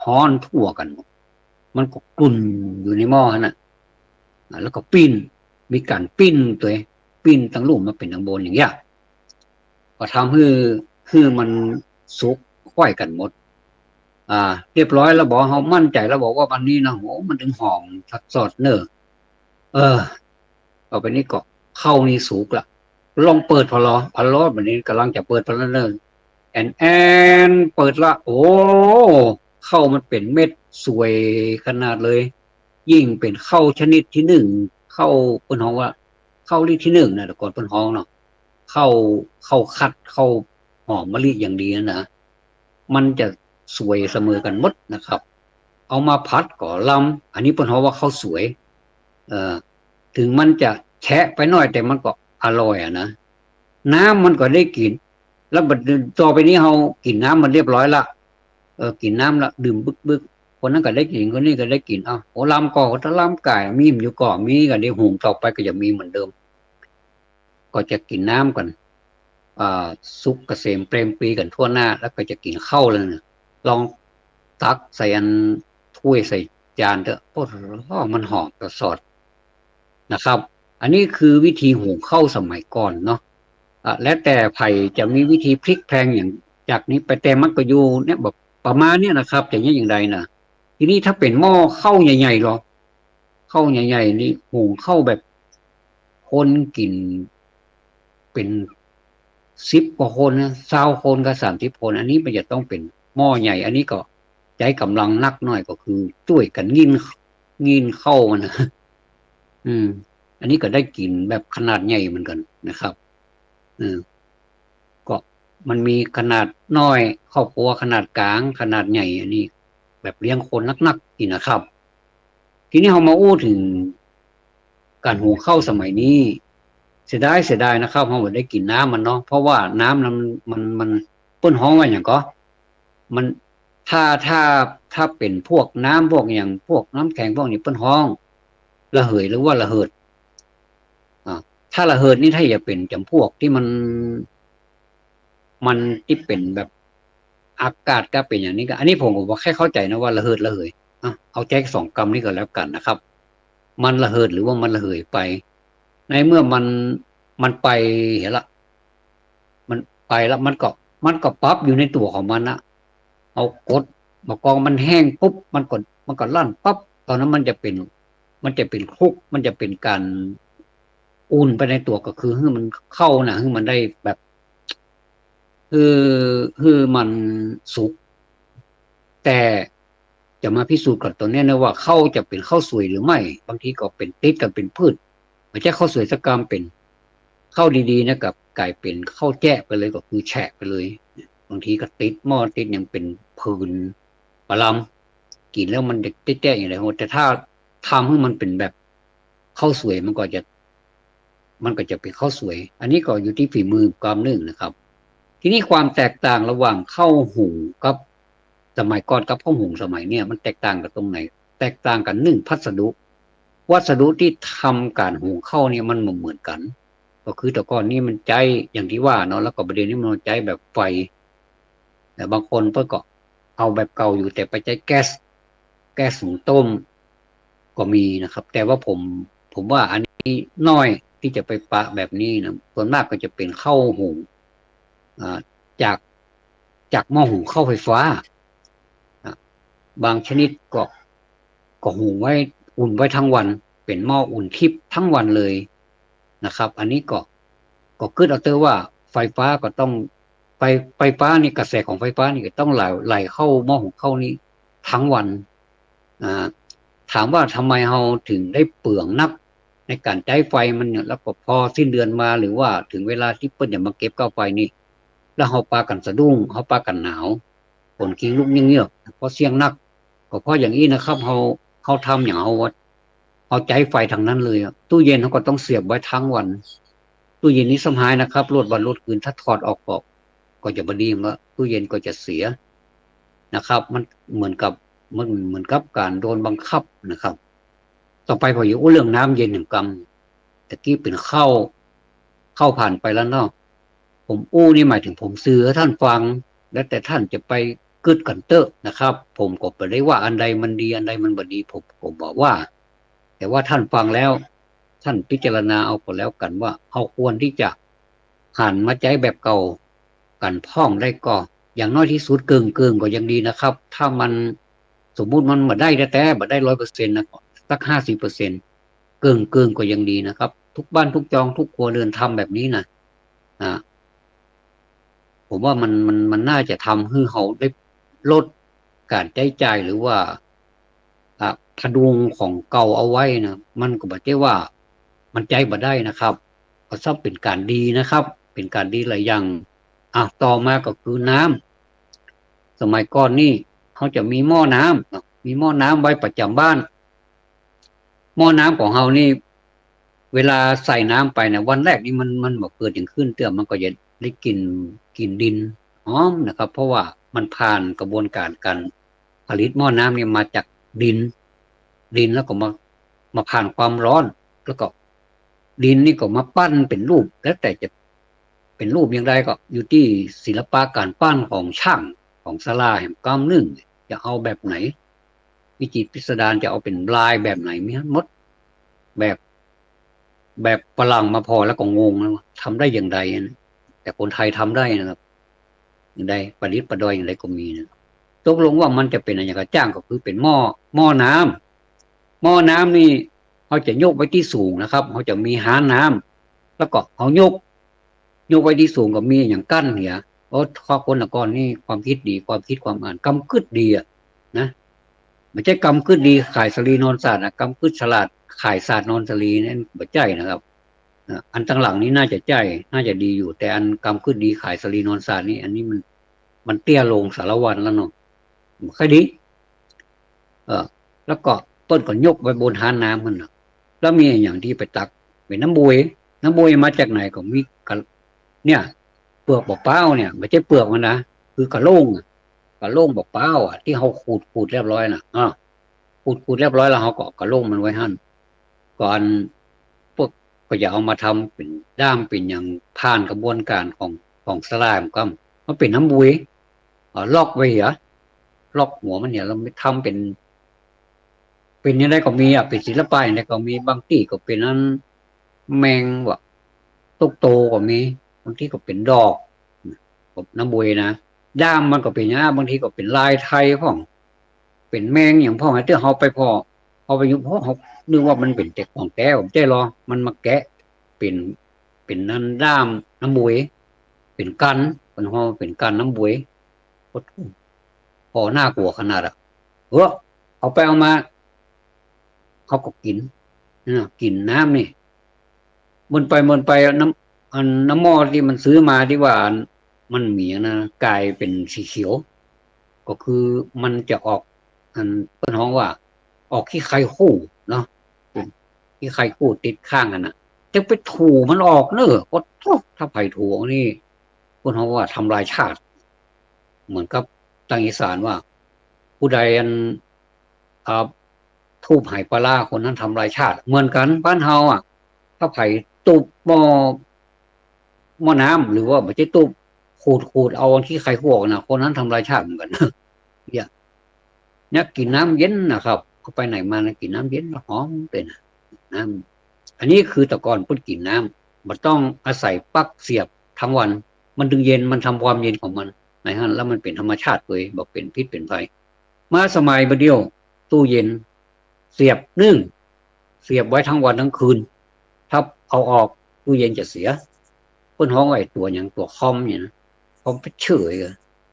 ฮ้อนทั่วกันมันก็กลุ่นอยู่ในหม้อน่ะแล้วก็ปิ้นมีการปิ้นตัวปิ้นตั้งรูปมาเป็นตั้งบนอย่างเงี้ยก็ทำให้มันสุกค่อยกันหมดเรียบร้อยแล้วบอกเขามั่นใจแล้วบอกว่าวันนี้นะโหมันถึงหอมสัดสดเนอะเออต่อไปนี้ก็เข้านี่สุกละลองเปิดพอล้อแบบนี้กำลังจะเปิดพอแล้วเนอะแอนเปิดละโอ้เข้ามันเป็นเม็ดสวยขนาดเลยยิ่งเป็นเข้าชนิดที่หนึ่งเข้าเปิ้นฮ้องว่าเข้าที่ที่หนึ่งนะแต่ก่อนเปิ้นฮ้องเนาะเข้าคัดเข้าหอมมะลิอย่างดีนะมันจะสวยเสมอกันหมดนะครับเอามาพัดก่อลำอันนี้เปิ้นฮ้องว่าข้าวสวยเอ่อถึงมันจะแฉะไปหน่อยแต่มันก็อร่อยนะน้ำมันก็ได้กินแล้วบัดต่อไปนี้เรากินน้ำมันเรียบร้อยละกินน้ำละดื่มบึกคนนั้นก็ได้กินคนนี้ก็ได้กินโอ้ลำก่อถ้าลำไก่มีมอยู่ก่อมีก็ได้หุงต่อไปก็จะมีเหมือนเดิมก็จะกินน้ำกันสุกเกษมเปรมปรีกันทั่วหน้าแล้วก็จะกินข้าวเลยนะลองตักใส่อันถ้วยใส่จานเถอะโอ้โหมันหอมกระสอดนะครับอันนี้คือวิธีหุงข้าวสมัยก่อนเนาะแล้วแต่ไผ่จะมีวิธีพลิกแพลงอย่างจากนี้ไปแต่มันก็อยู่เนี่ยแบบประมาณเนี้ยนะครับอย่างนี้อย่างใดนะทีนี้ถ้าเป็นหม้อข้าวใหญ่ๆหรอข้าวใหญ่ๆนี่หุงข้าวแบบคนกินเป็น10 กว่าคนนะ20 คนกับ30 คนอันนี้มันจะต้องเป็นหม้อใหญ่อันนี้ก็ใจกำลังนักหน่อยก็คือช่วยกันงิ้นเข้ามันนะอืมอันนี้ก็ได้กินแบบขนาดใหญ่เหมือนกันนะครับอืมก็มันมีขนาดน้อยครอบครัวขนาดกลางขนาดใหญ่อันนี้แบบเลี้ยงคนนักๆนี่นะครับทีนี้เรามาอู้ถึงการหุงข้าวสมัยนี้เสียดายนะครับเราไม่ได้กินน้ำมันเนาะเพราะว่าน้ำมันเปิ้นฮ้องว่าอย่างก็มันถ้าเป็นพวกน้ำพวกอย่างพวกน้ำแข็งพวกนี้เปิ้นฮ้องระเหยหรือว่าระเหิดถ้าระเหิดนี่ถ้าอย่าเป็นจำพวกที่มันที่เป็นแบบอากาศก็เป็นอย่างนี้ก็อันนี้ผมก็แค่เข้าใจนะว่าระเหิดระเหยเอาแจ็ค2 กรัมนี่ก็แล้วกันนะครับมันระเหิดหรือว่ามันระเหยไปในเมื่อมันไปเห็นละมันไปแล้วมันก็ปั๊บอยู่ในตัวของมันนะเอากดมากองมันแห้งปุ๊บมันก็ลั่นปั๊บ ตอนนั้นมันจะเป็นคลุกมันจะเป็นการอุ่นไปในตัวก็คือให้มันเข้านะให้มันได้แบบคือคือมันสุกแต่จะมาพิสูจน์ก่อนตัวเนี้ยนะว่าข้าวจะเป็นข้าวสวยหรือไม่บางทีก็เป็นติดกันเป็นพืชไม่ใช่ข้าวสวยสักกรรมเป็นข้าวดีๆนะกับกลายเป็นข้าวแจ้ไปเลยก็คือแฉะไปเลยบางทีก็ติดหม้อติดยังเป็นผื่นปลาลำกินแล้วมันเด็กแจ้ๆอย่างไรแต่ถ้าทำให้มันเป็นแบบข้าวสวยมันก็จะเป็นข้าวสวยอันนี้ก็อยู่ที่ฝีมือความนึ่งนะครับทีนี้ความแตกต่างระหว่างข้าวหุงกับสมัยก่อนกับข้าวหุงสมัยเนี่ยมันแตกต่างกันตรงไหนแตกต่างกันหนึ่งวัสดุที่ทำการหุงข้าวเนี่ยมันเหมือนกันก็คือแต่ก่อนนี่มันใจอย่างที่ว่าเนาะแล้วก็ประเด็นนี้มันใจแบบไฟแต่บางคนเพิ่นก็เอาแบบเก่าอยู่แต่ไปใช้แก๊สหุงต้มก็มีนะครับแต่ว่าผมว่าอันนี้น้อยที่จะไปปะแบบนี้นะส่วนมากก็จะเป็นข้าวหุงอ่าจากจากหม้อหุงข้าวไฟฟ้าบางชนิดก็หุงไว้อุ่นไว้ทั้งวันเป็นหม้ออุ่นทิพย์ทั้งวันเลยนะครับอันนี้ก็คิดเอาเตอว่าไฟฟ้าก็ต้องไฟฟ้านี่กระแสของไฟฟ้านี่ก็ต้องไหลเข้าหม้อหุงข้าวนี้ทั้งวันอ่าถามว่าทำไมเราถึงได้เปลืองนักในการใช้ไฟมันเนี่ยแล้วก็พอสิ้นเดือนมาหรือว่าถึงเวลาที่เปิ้นจะมาเก็บก้าวไฟนี่แล้วเราปากันสะดุ้งเราปากันหนาวฝนคิงลุกเงี้ยๆเพราะเสียงนักก็เพราะอย่างนี้นะครับเขาทำอย่างเอาใจไฟทางนั้นเลยตู้เย็นเขาก็ต้องเสียบไว้ทั้งวันตู้เย็นนี้สมัยนะครับรถวันรถคืนถ้าถอดออกก็จะบดีว่าตู้เย็นก็จะเสียนะครับมันเหมือนกับมันเหมือนกับการโดนบังคับนะครับต่อไปพออยู่เรื่องน้ำเย็นหนึ่งกำตะกี้เป็นเข้าผ่านไปแล้วเนาะผมนี่หมายถึงผมซื้อท่านฟังแล้วแต่ท่านจะไปกึดกันเตอะนะครับผมก็ไม่ได้ว่าอันใดมันดีอันใดมันบ่ดีผมบอกว่าแต่ว่าท่านฟังแล้วท่านพิจารณาเอาก็แล้วกันว่าเอาควรที่จะหันมาใจแบบเก่ากันพ่องได้ก็อย่างน้อยที่สุดเกิงก็ยังดีนะครับถ้ามันสมมุติมันมาได้แต่มาได้100%นะสัก50%เกิงก็ยังดีนะครับทุกบ้านทุกจองทุกครัวเรือนทำแบบนี้นะอ่าผมว่ามันน่าจะทำให้เขาได้ลดการใช้จ่ายหรือว่าพดุงของเก่าเอาไว้นะมันก็บอกได้ว่ามันใจบ่ได้นะครับก็ซับเป็นการดีนะครับเป็นการดีหลายอย่างต่อมาก็คือน้ำสมัยก่อนนี่เขาจะมีหม้อน้ำมีหม้อน้ำไว้ประจำบ้านหม้อน้ำของเรานี่เวลาใส่น้ำไปนะวันแรกนี่มันบอกเกิดอย่างขึ้นเตื้อมันก็จะได้กลิ่นดินหอมนะครับเพราะว่ามันผ่านกระบวนการการผลิตหม้อน้ำนี่มาจากดินแล้วก็มาผ่านความร้อนแล้วก็ดินนี่ก็มาปั้นเป็นรูปแล้วแต่จะเป็นรูปอย่างไรก็อยู่ที่ศิลปะการปั้นของช่างของศาลาแห่งกำนึ่งจะเอาแบบไหนวิจิตรพิสดารจะเอาเป็นลายแบบไหนมีหมดแบบฝรั่งมาพอแล้วก็งงแล้วทำได้อย่างไรนะแต่คนไทยทำได้นะครับอย่างใดประดิษฐ์ประดอยอย่างไรก็มีนะตกลงว่ามันจะเป็นอะไรอย่างจ้างก็คือเป็นหม้อน้ำนี่เขาจะยกไว้ที่สูงนะครับเขาจะมีหาน้ำแล้วก็เขายกไว้ที่สูงก็มีอย่างกั้นเนี่ยเพราะข้อคนละก่อนนี่ความคิดดีความคิดความอ่านกำกึดดีนะไม่ใช่กำกึดดีขายสลีนอนศาสตร์นะกำกึดฉลาดขายศาสตร์นอนสลีนั่นไม่ใช่นะครับอันตั้งหลังนี้น่าจะใจน่าจะดีอยู่แต่อันกำกึดดีขายสลีนอนศาสตร์นี่อันนี้มันเตี้ยลงสารวันแล้วเนาะค่อยดีแล้วก็ต้นก็ยกไว้บนหาน้ำมันนะแล้วมีอย่างที่ไปตักเป็นน้ำบวยมาจากไหนก็มีกะเนี่ยเปลือกบอกเป้าเนี่ยไม่ใช่เปลือกมันนะคือกระโล่งบอกเป้าที่เขาขูดเรียบร้อยนะขูดเรียบร้อยแล้วเขาก็กระโล่งมันไว้หั่นก่อนพวกก็อย่าเอามาทำเป็นด้ามเป็นอย่างผ่านกระบวนการของสลามก็มันเป็นน้ำบวยลอกไว้ลอกหัวมันเนี่ยเราไม่ทำเป็นยังไงก็มีเป็นศิลปะอย่างไรก็มีบางที่ก็เป็นนั้นแมงวะตุกโตก็มีบางที่ก็เป็นดอกน้ำบวยนะด้ามมันก็เป็นอย่างบางทีก็เป็นลายไทยพ่องเป็นแมงอย่างพ่อไอ้เตื้อเขาไปพอ เอาไปยุบเพราะเขานึกว่ามันเป็นเจ็กของแก้วใจรอมันมาแกะเป็นเป็นนันด้ามน้ำบวยเป็นกันเป็นห่อเป็นกันน้ำบวยพอหน้ากลัวขนาดเอาไปเอามาเขาก็กินนะกินน้ำนี่มันไปน้ำหม้อที่มันซื้อมาที่ว่ามันมีนะกลายเป็นสีเขียวก็คือมันจะออกเป็นห้องว่าออกขี้ไข่คู่เนาะขี้ไข่คู่ติดข้างกันน่ะจะไปถูมันออกเนอะก็ถ้าไผ่ถูนี่คนเขาว่าทำลายชาติเหมือนกับทางอีสานว่าผู้ใดทูบหายปลาคนนั้นทำลายชาติเหมือนกันบ้านเฮาถ้าไผ่ตุบหม้อน้ำหรือว่าไม่ใช่ตุบขูดเอาที่ใครขวกนะคนนั้นทำลายชาติเหมือนกันเนี่ยกินน้ำเย็นนะครับเขาไปไหนมานะกินน้ำเย็นหอมเป็นน้ำอันนี้คือตะกอนพุ่นกินน้ำมันต้องอาศัยปลั๊กเสียบทั้งวันมันดึงเย็นมันทำความเย็นของมันนะฮะแล้วมันเป็นธรรมชาติเลยบอกเป็นพิษเป็นไฟมาสมัยบดเดียวตู้เย็นเสียบนึ่งเสียบไว้ทั้งวันทั้งคืนถ้าเอาออกตู้เย็นจะเสียเพิ่นห้องไอ้ตัวอย่างตัวคอมเนี่ยนะคอมเฉย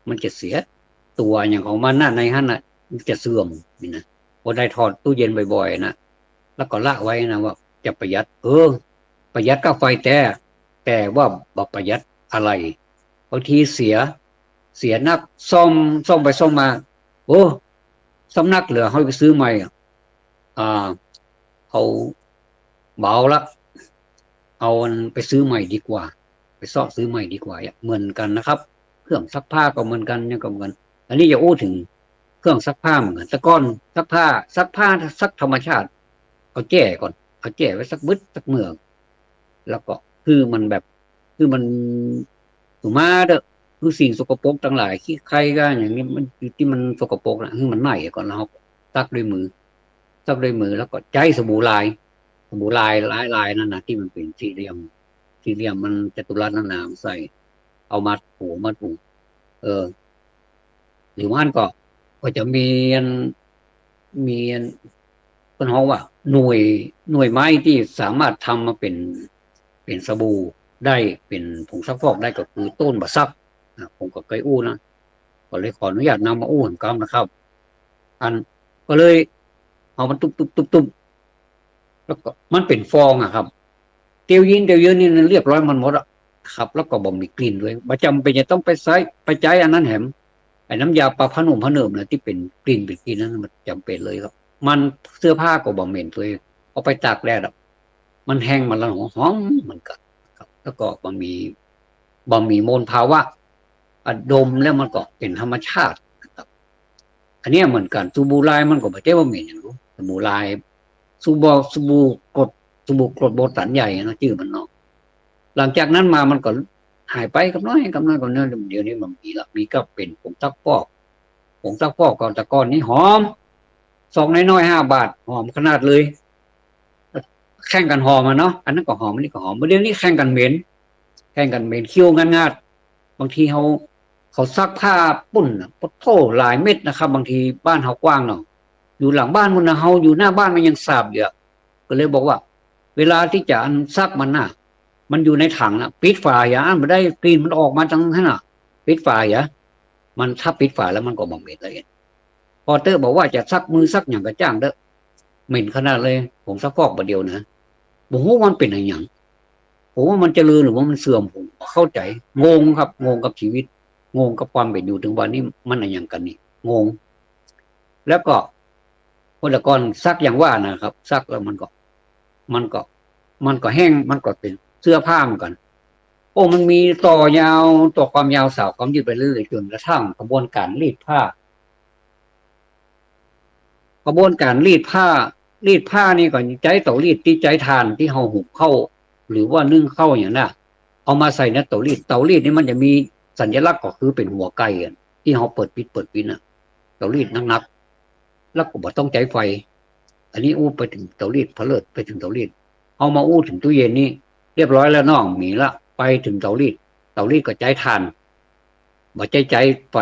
มันจะเสียตัวอย่างของมันน่ะในฮั่นน่ะมันจะเสื่อมนี่นะพอได้ถอดตู้เย็นบ่อยๆนะแล้วก็ละไว้นะว่าจะประหยัดประหยัดค่าไฟแต่ว่าบ่ประหยัดอะไรบางทีเสียนักซ่อมไปซ่อมมาสำนักเหลือเขาไปซื้อใหม่เขาเบาละเอาไปซื้อใหม่ดีกว่าไปซ่อซื้อใหม่ดีกว่าเหมือนกันนะครับเครื่องซักผ้าก็เหมือนกันเนี่ยก็เหมือนกันอันนี้อย่าอู้ถึงเครื่องซักผ้าเหมือนกันแต่ก้อนซักผ้าซักธรรมชาติเอาแจ้ก่อนเอาแจ้ไว้สักบึดสักเมืองแล้วก็คือมันแบบคือมันถูมาเด้อคือสิ่งสกปรกทั้งหลายขี้ใครก็อย่างนี้มันที่มันสกปรกนะคือมันไหม้ก่อนแล้วซักด้วยมือแล้วก็ใจสบู่ลายลายนั่นนะที่มันเป็นสี่เหลี่ยมมันจัตุรัสนาใส่เอามาถูหรือว่าก็จะมีต้นหอมว่าหน่วยไม้ที่สามารถทำมาเป็นสบู่ได้เป็นผงซักฟอกได้ก็คือต้นบะซักผมก็เคยอู้นะก็เลยขออนุญาตนำมาอู้กันนะครับอันก็เลยเอามันตุบแล้วก็มันเป็นฟองครับเตียวยินนี่เรียบร้อยมันหมดครับแล้วก็บ่มีกลิ่นด้วยประจำเป็นจะต้องไปใจอันนั้นแหมไอ้น้ำยาปลาผ้านุ่มผ้าเนิ่มนะที่เป็นกลิ่นนั้นมันจำเป็นเลยครับมันเสื้อผ้าก็บ่เหม็นเลยเอาไปตากแดดมันแห้งมันแล้วหอมมันก็ครับแล้วก็บ่มีมลภาวะดมแล้วมันก็เป็นธรรมชาติครับอันนี้เหมือนกันสบู่ลายมันก็ไม่ใช่ว่าเหม็นอย่างรู้สบู่ลายสบู่กรดโบตันใหญ่นะชื่อมันเนาะหลังจากนั้นมามันก็หายไปกับน้อยเดี๋ยวนี้มันมีก็เป็นผงซักฟอกก่อนแต่ก่อนนี้หอมซองน้อยๆ5 บาทหอมขนาดเลยแข่งกันหอมเนาะอันนั้นก็หอมอันนี้ก็หอมเดี๋ยวนี้แข่งกันเหม็นเคี้ยวงาดบางทีเขาซักผ้าปุ่นปะโถหลายเม็ดนะครับบางทีบ้านเขากว้างเนาะอยู่หลังบ้านมันนะเฮาอยู่หน้าบ้านมันยังสาบอยู่ก็เลยบอกว่าเวลาที่จะซักมันน่ะมันอยู่ในถังนะปิดฝาอย่าไม่ได้กลิ่นมันออกมาจังนั้นน่ะปิดฝาอย่ามันถ้าปิดฝาแล้วมันก็บ่เหม็นเลยพอเตอร์บอกว่าจะซักมือซักอย่างกระจ้างเด้อเหม็นขนาดเลยผมซักฟอกประเดียวนะบอกว่ามันเป็นอะไรอย่างผมว่ามันเจริญหรือว่ามันเสื่อมผมเข้าใจงงครับงงกับชีวิตงงกับความเป็นอยู่ถึงวันนี้มันอะไรอย่างกันนี่งงแล้วก็คนละก้อนซักอย่างว่านะครับซักแล้วมันก็แห้งมันก็เป็นเสื้อผ้าเหมือนกันมันมีต่อยาวต่อความยาวสาวความยืดไปเรื่อยจนกระทั่งกระบวนการรีดผ้านี่ก่อนใจเตารีดที่ใจทานที่เฮาหุงเข้าหรือว่านึ่งเข้าอย่างนั้นเอามาใส่ในเตารีดนี่มันจะมีสัญลักษณ์ก็คือเป็นหัวไก่ที่เฮาเปิดปิดเตารีดนักแล้วก็บ่ต้องใจไฟอันนี้อู้ไปถึงเตารีดพะเลิศไปถึงเตารีดเอามาอู้ถึงตู้เย็นนี่เรียบร้อยแล้วน้องมีละไปถึงเตารีดก็ใจทานบ่ใจไฟ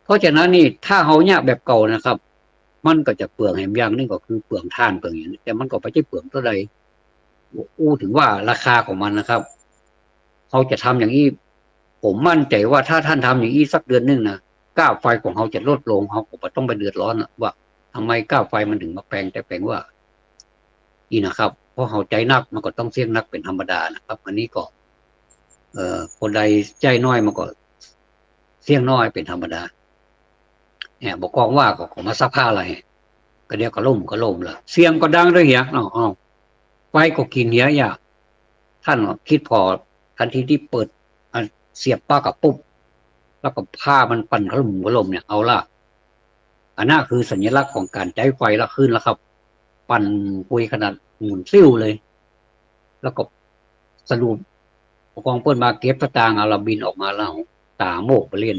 เพราะฉะนั้นนี่ถ้าเฮาเนี่ยแบบเก่านะครับ มันก็จะเปลืองแหมอย่างนึงก็คือเปลืองถ่านเปลืองอย่างนี้แต่มันก็ไม่ใช่เปลืองเท่าใดอู้ถึงว่าราคาของมันนะครับเขาจะทำอย่างนี้ผมมั่นใจว่าถ้าท่านทำอย่างนี้สักเดือนหนึงนะค่าไฟของเขาจะลดลงเขาก็บ่ต้องไปเดือดร้อนว่าทำไมค่าไฟมันถึงมาแพงแต่แพงว่านี่นะครับเพราะเขาใจนักมันก็ต้องเสี่ยงนักเป็นธรรมดานะครับอันนี้ก็คนใดใจน้อยมันก็เสี่ยงน้อยเป็นธรรมดาเนี่ยบอกกองว่าก็มาซักผ้าอะไรก็เดี๋ยวก็ล่มละเสียงก็ดังด้วยเหี้ยอ๋อไฟก็กินเหี้ยอย่าท่านคิดพอทันทีที่เปิดเสียบปลั๊กกับปุ๊บแล้วก็ผ้ามันปั่นก็ล่มเนี่ยเอาละอันนั้นคือสัญลักษณ์ของการใช้ไฟละขึ้นแล้วครับปั่นปุยขนาดหมุนซิ่วเลยแล้วก็สรุปกองเปิ้นมาเก็บสตางค์เอาละบินออกมาแล้วตาโมกไปเล่น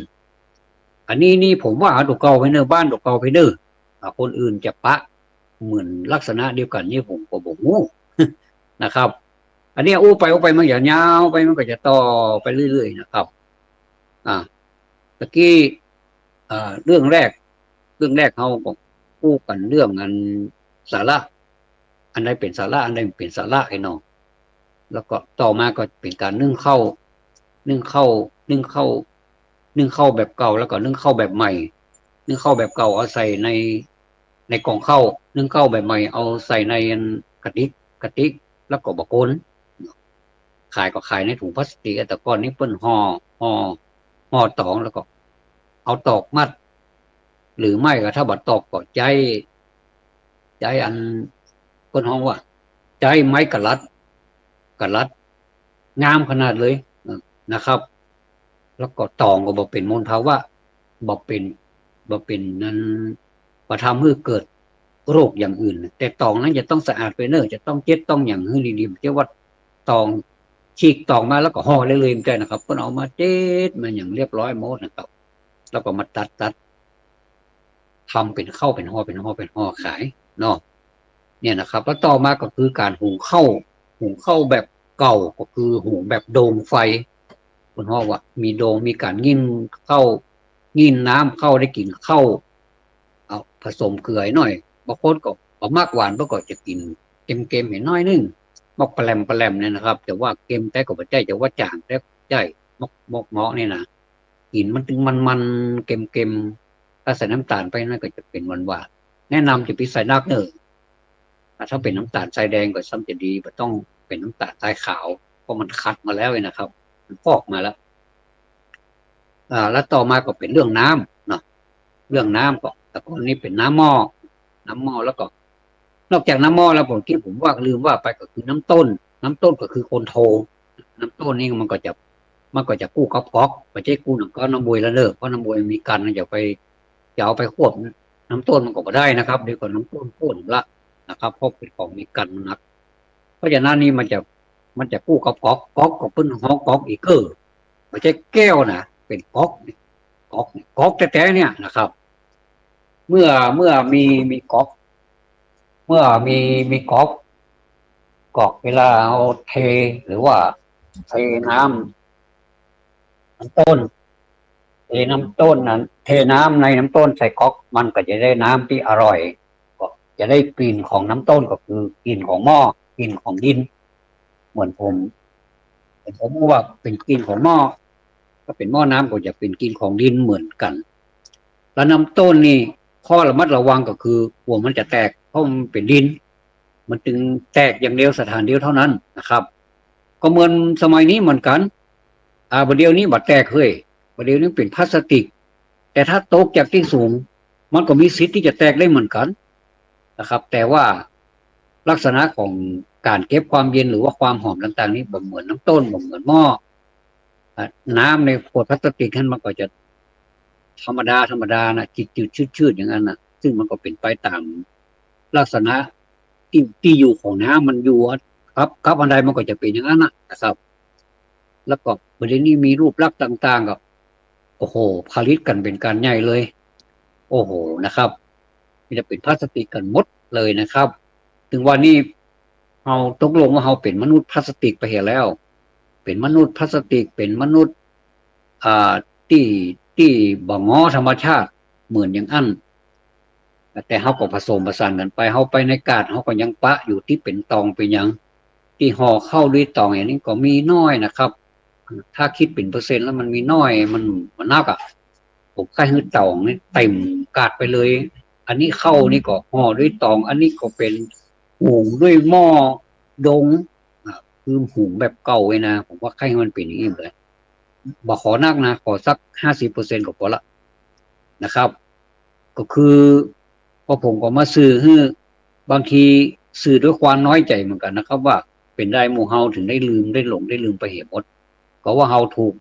อันนี้นี่ผมว่าดอกเก่าไปเนอบ้านดอกเก่าไปเนอคนอื่นจะปะเหมือนลักษณะเดียวกันนี่ผมก็บอกงูนะครับอันนี้อู้ไปมันอย่ายาวไปมันก็จะต่อไปเรื่อยๆนะครับอ่าตะกี้เรื่องแรกเขาบอกพูดกันเรื่องอันสาระอันใดเป็นสาระอันใดเป็นสาระไอ้น้องแล้วก็ต่อมาก็เป็นการนึ่งข้าวนึ่งข้าวนึ่งข้าวนึ่งข้าวแบบเก่าแล้วก็นึ่งข้าวแบบใหม่นึ่งข้าวแบบเก่าเอาใส่ในกล่องข้าวนึ่งข้าวแบบใหม่เอาใส่ในกระติกแล้วก็บะโกนขายก็ขายในถุงพลาสติกแต่ก่อนนี้เปิ้นห่อตองแล้วก็เอาตอกมัดหรือไม่ก็ถ้าบัดตอกก็ใจอันเปิ้นฮ้องว่าใจไม้กะลัดงามขนาดเลยนะครับแล้วก็ตองก็บ่เป็นมลภาวะบ่เป็นนั้นบ่ทำให้เกิดโรคอย่างอื่นแต่ตองนั้นจะต้องสะอาดไปเน้อจะต้องเจ็ดต้องอย่างให้ดีๆเรียกว่าตองฉีกตองมาแล้วก็ห่อเลยๆเหมือนกันนะครับเพิ่นเอามาเจ็ดมันอย่างเรียบร้อยหมดนะครับแล้วก็มาตัดทำเป็นข้าวเป็นห่อขายเนาะเนี่ยนะครับแล้วต่อมาก็คือการหุงข้าวแบบเก่าก็คือหุงแบบโดมไฟคุณพ่อว่ามีโดมมีการงิ่นน้ำเข้าได้กินข้าวเอาผสมเกลือหน่อยบางคนก็เอามากหวานบางคนจะกินเค็มๆเห็นน้อยนึงมอกแปลมเนี่ยนะครับแต่ว่าเค็มแต่ก็บ่ใจจะว่าจางแต่ใจมอกเงาะนี่นะกินมันถึงมันเค็มถ้าใส่น้ำตาลไปนั่นก็จะเป็นหวานแนะนำจะไปใส่นักเนอถ้าเป็นน้ำตาลทรายแดงก็ซ้ำจะดีบ่ต้องเป็นน้ำตาลทรายขาวเพราะมันคัดมาแล้วนะครับมันฟอกมาแล้วแล้วต่อมาก็เป็นเรื่องน้ำเนาะเรื่องน้ำก็แต่ก่อนนี้เป็นน้ำหม้อแล้วก็นอกจากน้ำหม้อแล้วผมว่าลืมว่าไปก็คือน้ำต้นก็คือคนโทน้ำต้นนี่มันก็จะกู้ก๊อกไม่ใช่กู้น้ำบวยแล้วเด้อเพราะน้ำบวยมีกันจะเอาไปควบน้ำต้นมันก็บ่ได้นะครับเดี๋ยวก็น้ำต้นโค่นละนะครับเพราะเป็นของมีกันนักเพราะฉะนั้นนี่มันจะกู้ก๊อกก็เปิ้นฮ้องก๊อกอีกไม่ใช่แก้วนะเป็นก๊อกแท้ๆเนี่ยนะครับเมื่อมีก๊อกเมื่อมีก๊อกเวลาเอาเทหรือว่าเทน้ำต้นเทน้ำต้นนั้นเทน้ำในน้ำต้นใส่ก๊อกมันก็จะได้น้ำที่อร่อยก็จะได้กลิ่นของน้ำต้นก็คือกลิ่นของหม้อกลิ่นของดินเหมือนผมว่าเป็นกลิ่นของหม้อก็เป็นหม้อน้ำก็จะเป็นกลิ่นของดินเหมือนกันแล้วน้ำต้นนี่ข้อระมัดระวังก็คือหัวมันจะแตกเพราะมันเป็นดินมันจึงแตกอย่างเดียวสถานเดียวเท่านั้นนะครับก็เหมือนสมัยนี้เหมือนกันประเดี๋ยวนี้บัดแตกเฮ้ยประเดี๋ยวนี้เป็นพลาสติกแต่ถ้าตกจากที่สูงมันก็มีสิทธิ์ที่จะแตกได้เหมือนกันนะครับแต่ว่าลักษณะของการเก็บความเย็นหรือว่าความหอมต่างๆนี้บ่เหมือนน้ำต้นบ่เหมือนหม้อน้ำในขวดพลาสติกนั้นมันก็จะธรรมดานะจืดชืดอย่างนั้นนะซึ่งมันก็เป็นไปตามลักษณะที่อยู่ของน้ำมันอยู่ครับอันใดมันก็จะเป็นอย่างนั้นนะครับแล้วก็ประเด็นนี้มีรูปลักษณ์ต่างๆก็โอ้โหผลิตกันเป็นการใหญ่เลยโอ้โหนะครับมันจะเป็นพลาสติกกันหมดเลยนะครับถึงวันนี้เราตกลงว่าเราเป็นมนุษย์พลาสติกไปเห็นแล้วเป็นมนุษย์พลาสติกเป็นมนุษย์อ่าที่บ่ง้อธรรมชาติเหมือนอย่างอั้น แต่เขาก็ผสมผสานกันไปเขาไปในกาดเขาก็ยังปะอยู่ที่เป็นตองเป็นยังที่ห่อเข้าด้วยตองอย่างนี้ก็มีน้อยนะครับถ้าคิดเป็นเปอร์เซ็นต์แล้วมันมีน้อยมันนักผมใกล้หื้อตองนี่เต็มกาดไปเลยอันนี้เข้านี่ก็ห่อด้วยตองอันนี้ก็เป็นหุงด้วยหม้อดงคือหุงแบบเก่าเลยนะผมว่าใกล้มันเป็นอย่างนี้เลยบอกขอนักนะขอสัก50%ก็พอละนะครับก็คือพอผมก็มาซื้อบางทีซื้อด้วยความน้อยใจเหมือนกันนะครับว่าเป็นได้หมู่เฮาถึงได้ลืมได้หลงได้ลืมไปเหตุหมดก็ว่าเฮาถูก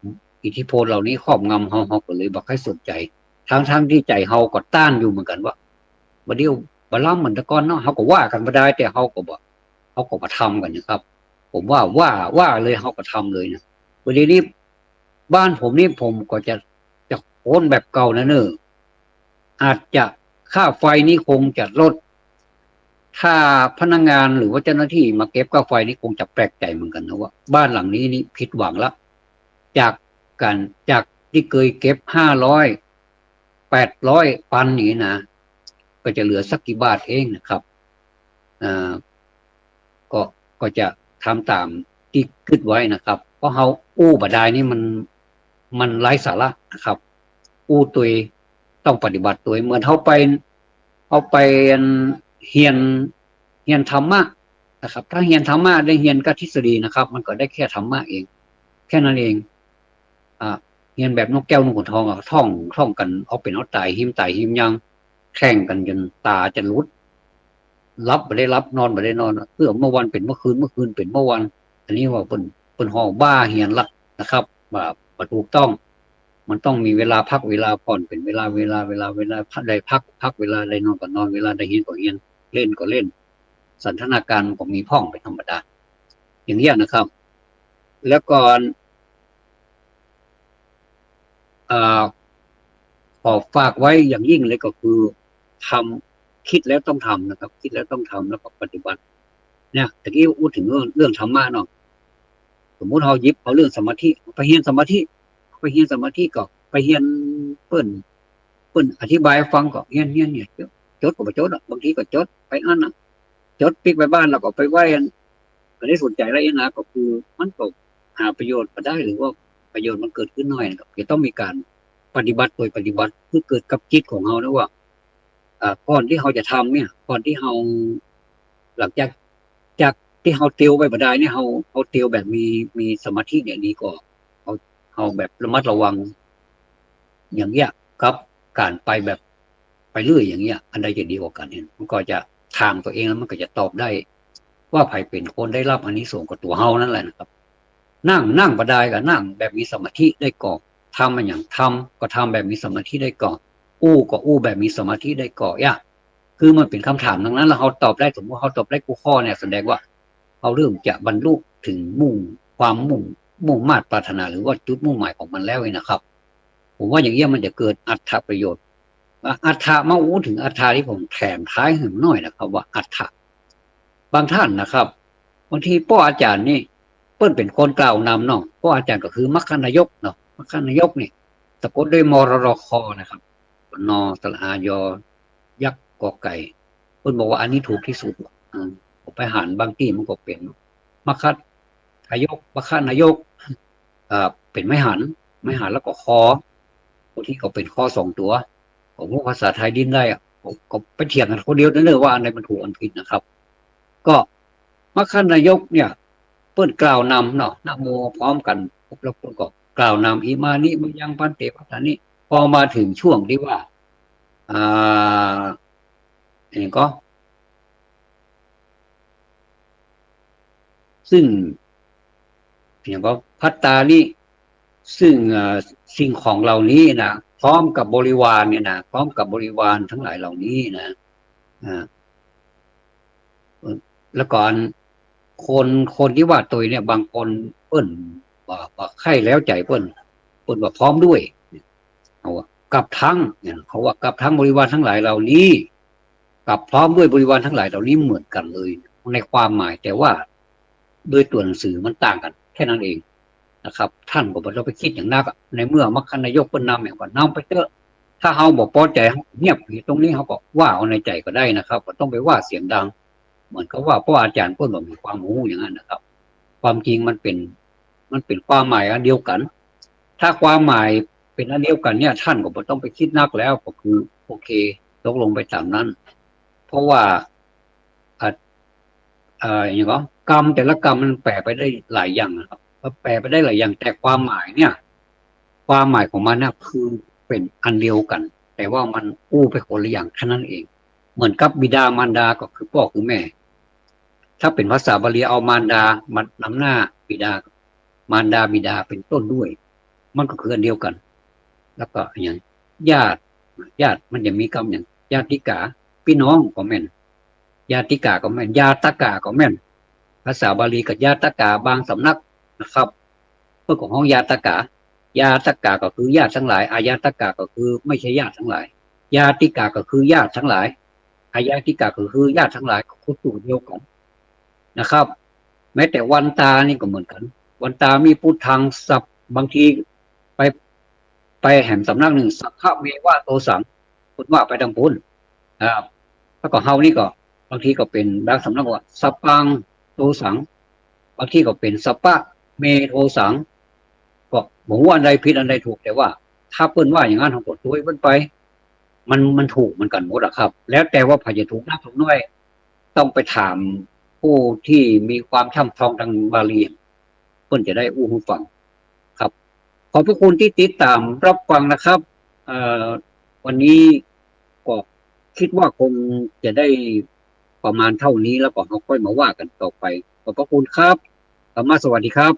อิทธิพลเหล่านี้ครอบงำเฮาก็เลยบ่ค่อยสนใจทั้งที่ใจเฮาก็ต้านอยู่เหมือนกันว่าบ่เดียวบ่ล้ำเหมือนแต่ก่อนเนาะเฮาก็ว่ากันบ่ได้แต่เฮาก็บ่ทำกันนะครับผมว่าเลยเฮาก็ทำเลยนะวันนี้บ้านผมนี่ผมก็จะโอนแบบเก่านะเนอะอาจจะค่าไฟนี่คงจะลดถ้าพนักงานหรือว่าเจ้าหน้าที่มาเก็บค่าไฟนี่คงจะแปลกใจเหมือนกันนะว่าบ้านหลังนี้นี่ผิดหวังละจากการจากที่เคยเก็บ500 800 ปันนี้นะก็จะเหลือสักกี่บาทเองนะครับอ่าก็ก็จะทำตามที่คิดไว้นะครับเพราะเขาอู้บ่ได้นี่มันไร้สาระนะครับอู้ตัวต้องปฏิบัติตัวเหมือนเขาไปเฮียนธรรมะนะครับถ้าเฮียนธรรมะได้เฮียนก็ทฤษฎีนะครับมันก็ได้แค่ธรรมะเองแค่นั้นเองเฮียนแบบนกแก้วนกขุนทองท่องกันเอาเป็นเอาตายหิมยังแข่งกันจนตาจะรุดรับไม่ได้รับนอนไม่ได้นอนเพื่อเมื่อวันเป็นเมื่อคืนเป็นเมื่อวันอันนี้ว่าเป็นห้องบ้าเฮียนละนะครับว่าถูกต้องมันต้องมีเวลาพักเวลาผ่อนเป็นเวลาได้พักเวลาได้นอนก็นอนเวลาได้เฮียนก็เฮียนเล่นก็เล่นสันทนาการก็มีพ่องเป็นธรรมดาอย่างนี้นะครับ แล้วก่อนขอฝากไว้อย่างยิ่งเลยก็คือทคิดแล้วต้องทำนะครับคิดแล้วต้องทำแล้วก็ปฏิบัติเนี่ยตะกี้พูดถึงเรื่องธรรมะเนาะสมมุติเรายิบเอาเรื่องสมาธิไปเฮียนสมาธิก็ไปเฮียนเปิ้นอธิบายฟังก็เฮียนเนี่ยจดก็ไปจดบางทีก็จดไปอ่านนะจดปิกไปบ้านแล้วก็ไปไหว้ก็ได้สนใจแล้วนะก็คือมันก็หาประโยชน์มาได้หรือว่าประโยชน์มันเกิดขึ้นน้อยนะครับจะต้องมีการปฏิบัติเพื่อเกิดกับจิตของเรานะว่าก่อนที่เราจะทำเนี่ยก่อนที่เราหลังจากที่เราเตียวไปบ่ได้เนี่ยเราเตียวแบบมีสมาธิเนี่ยดีกว่าเอาแบบระมัดระวังอย่างเงี้ยครับการไปแบบไปเรื่อยอย่างเงี้ยอันใดจะดีกว่ากันเนี่ยมันก็จะทางตัวเองแล้วมันก็จะตอบได้ว่าใครเป็นคนได้รับอานิสงส์กับตัวเฮานั่นแหละนะครับนั่งบ่ได้ก็นั่งแบบมีสมาธิได้ก่อนทำมันอย่างทำก็ทำแบบมีสมาธิได้ก่อนอู้แบบมีสมาธิได้ก่อนย่ะคือมันเป็นคำถามทั้งนั้นแล้วเขาตอบได้สมมติเขาตอบได้กูข้อเนี่ยแสดงว่าเขาเริ่มจะบรรลุถึงความมุ่งมา่ปรารถนาหรือว่าจุดมุ่งหมายของมันแล้วนะครับผมว่าอย่างเงี้ยมันจะเกิดอัตถประโยชน์อัตถะมาอู้ถึงอัตถะที่ผมแถมท้ายให้หน่อยนะครับว่าอัตถะบางท่านนะครับบางทีพ่ออาจารย์นี่เปิ้นเป็นคนกล่าวนำเนาะพ่ออาจารย์ก็คือมรรคนายกเนาะมรรคนายกนี่สะกดด้วยมรรคนะครับนอสระอายอยักษ์กอไก่เปิ้นบอกว่าอันนี้ถูกที่สุดผมไปหารบางที่มันก็เป็นมรรคนายกมรรคนายกเป็นไม่หันแล้วก็คอบางทีก็เป็นข้อ2 ตัวผมว่าภาษาไทยดิ้นได้ก็ไปเถียงกันคนเดียวนั่นเลยว่าอันไหนมันถูกอันผิดนะครับก็มรรคนายกเนี่ยเปิ้นกล่าวนำเนาะนะโมพร้อมกันแล้วเปิ้นก็กล่าวนำอิมานิมัยังปันเตปะทานิพอมาถึงช่วงที่ว่าอ่าอันนี้ก็ซึ่งอย่างก็พัตตานิซึ่งสิ่งของเหล่านี้นะพร้อมกับบริวารเนี่ยนะพร้อมกับบริวารทั้งหลายเหล่านี้นะแล้วก่อนคนที่ว่าตัวเนี่ยบางคนเปิ้นว่าไข้แล้วใจเปิ้นว่าพร้อมด้วยเอากับทั้งเนี่ยเขาว่ากับทั้งบริวารทั้งหลายเหล่านี้กับพร้อมด้วยบริวารทั้งหลายเหล่านี้เหมือนกันเลยในความหมายแต่ว่าด้วยตัวหนังสือมันต่างกันแค่นั้นเองนะครับท่านก็บอกเราไปคิดอย่างนักในเมื่อมรรคนายกเปิ้นนำอย่างว่านำไปเถอะ ถ้าเฮาบอกพอใจเงียบตรงนี้เขาก็ว่าเอาในใจก็ได้นะครับก็ต้องไปว่าเสียงดังเหมือนกับว่าพ่ออาจารย์เพิ่นบอกมีความรู้อย่างนั้นนะครับความจริงมันเป็นความหมายอันเดียวกันถ้าความหมายเป็นอันเดียวกันเนี่ยท่านก็บ่ต้องไปคิดนักแล้วก็คือโอเคตกลงไปตามนั้นเพราะว่าอ่าอย่างก็กรรมแต่ละกรรมมันแปลไปได้หลายอย่างนะครับแปลไปได้หลายอย่างแต่ความหมายเนี่ยความหมายของมันเนี่ยคือเป็นอันเดียวกันแต่ว่ามันอู้ไปคนละอย่างแค่นั้นเองเหมือนกับบิดามารดาก็คือพ่อคือแม่ถ้าเป็นภาษาบาลีเอามารดามานำหน้าบิดามารดาบิดาเป็นต้นด้วยมันก็คืออันเดียวกันแล้วก็อย่างญาติญาติมันจะมีคำอย่างญาติกาพี่น้องก็แม่นญาติกาก็แม่นญาตกาก็แม่นภาษาบาลีกับญาตกาบางสำนักนะครับเพื่อของห้องญาตกาญาตกาก็คือญาติทั้งหลายอายาตกาก็คือไม่ใช่ญาติทั้งหลายญาติกาก็คือญาติทั้งหลายอายาติกาก็คือญาติทั้งหลายก็คือสูตรเดียวกันนะครับแม้แต่วันตานี่ก็เหมือนกันวันตามีพุทธังศัพท์บางทีไปแห่งสำนักหนึ่งสัพพะเมวะโตสังคุณว่าไปทางพุ้นนะครับแล้วก็เฮานี่ก็บางทีก็เป็นบางสำนักว่าสัพพังโตสังบางทีก็เป็นสัพพะเมโทสังก็บอกว่าอันใดผิดอันใดถูกแต่ว่าถ้าเปิ้นว่าอย่างนั้นเฮาก็ช่วยเปิ้นไปมันถูกเหมือนกันหมดอะครับแล้วแต่ว่าพจะถูกนักถูกน้อยต้องไปถามผู้ที่มีความช่ำชองทางบาลีเพิ่นจะได้อู้หูฟังครับขอบพระคุณที่ติดตามรับฟังนะครับเอ่อวันนี้ก็คิดว่าคงจะได้ประมาณเท่านี้แล้วก็เราค่อยมาว่ากันต่อไปขอบพระคุณครับกลับมาสวัสดีครับ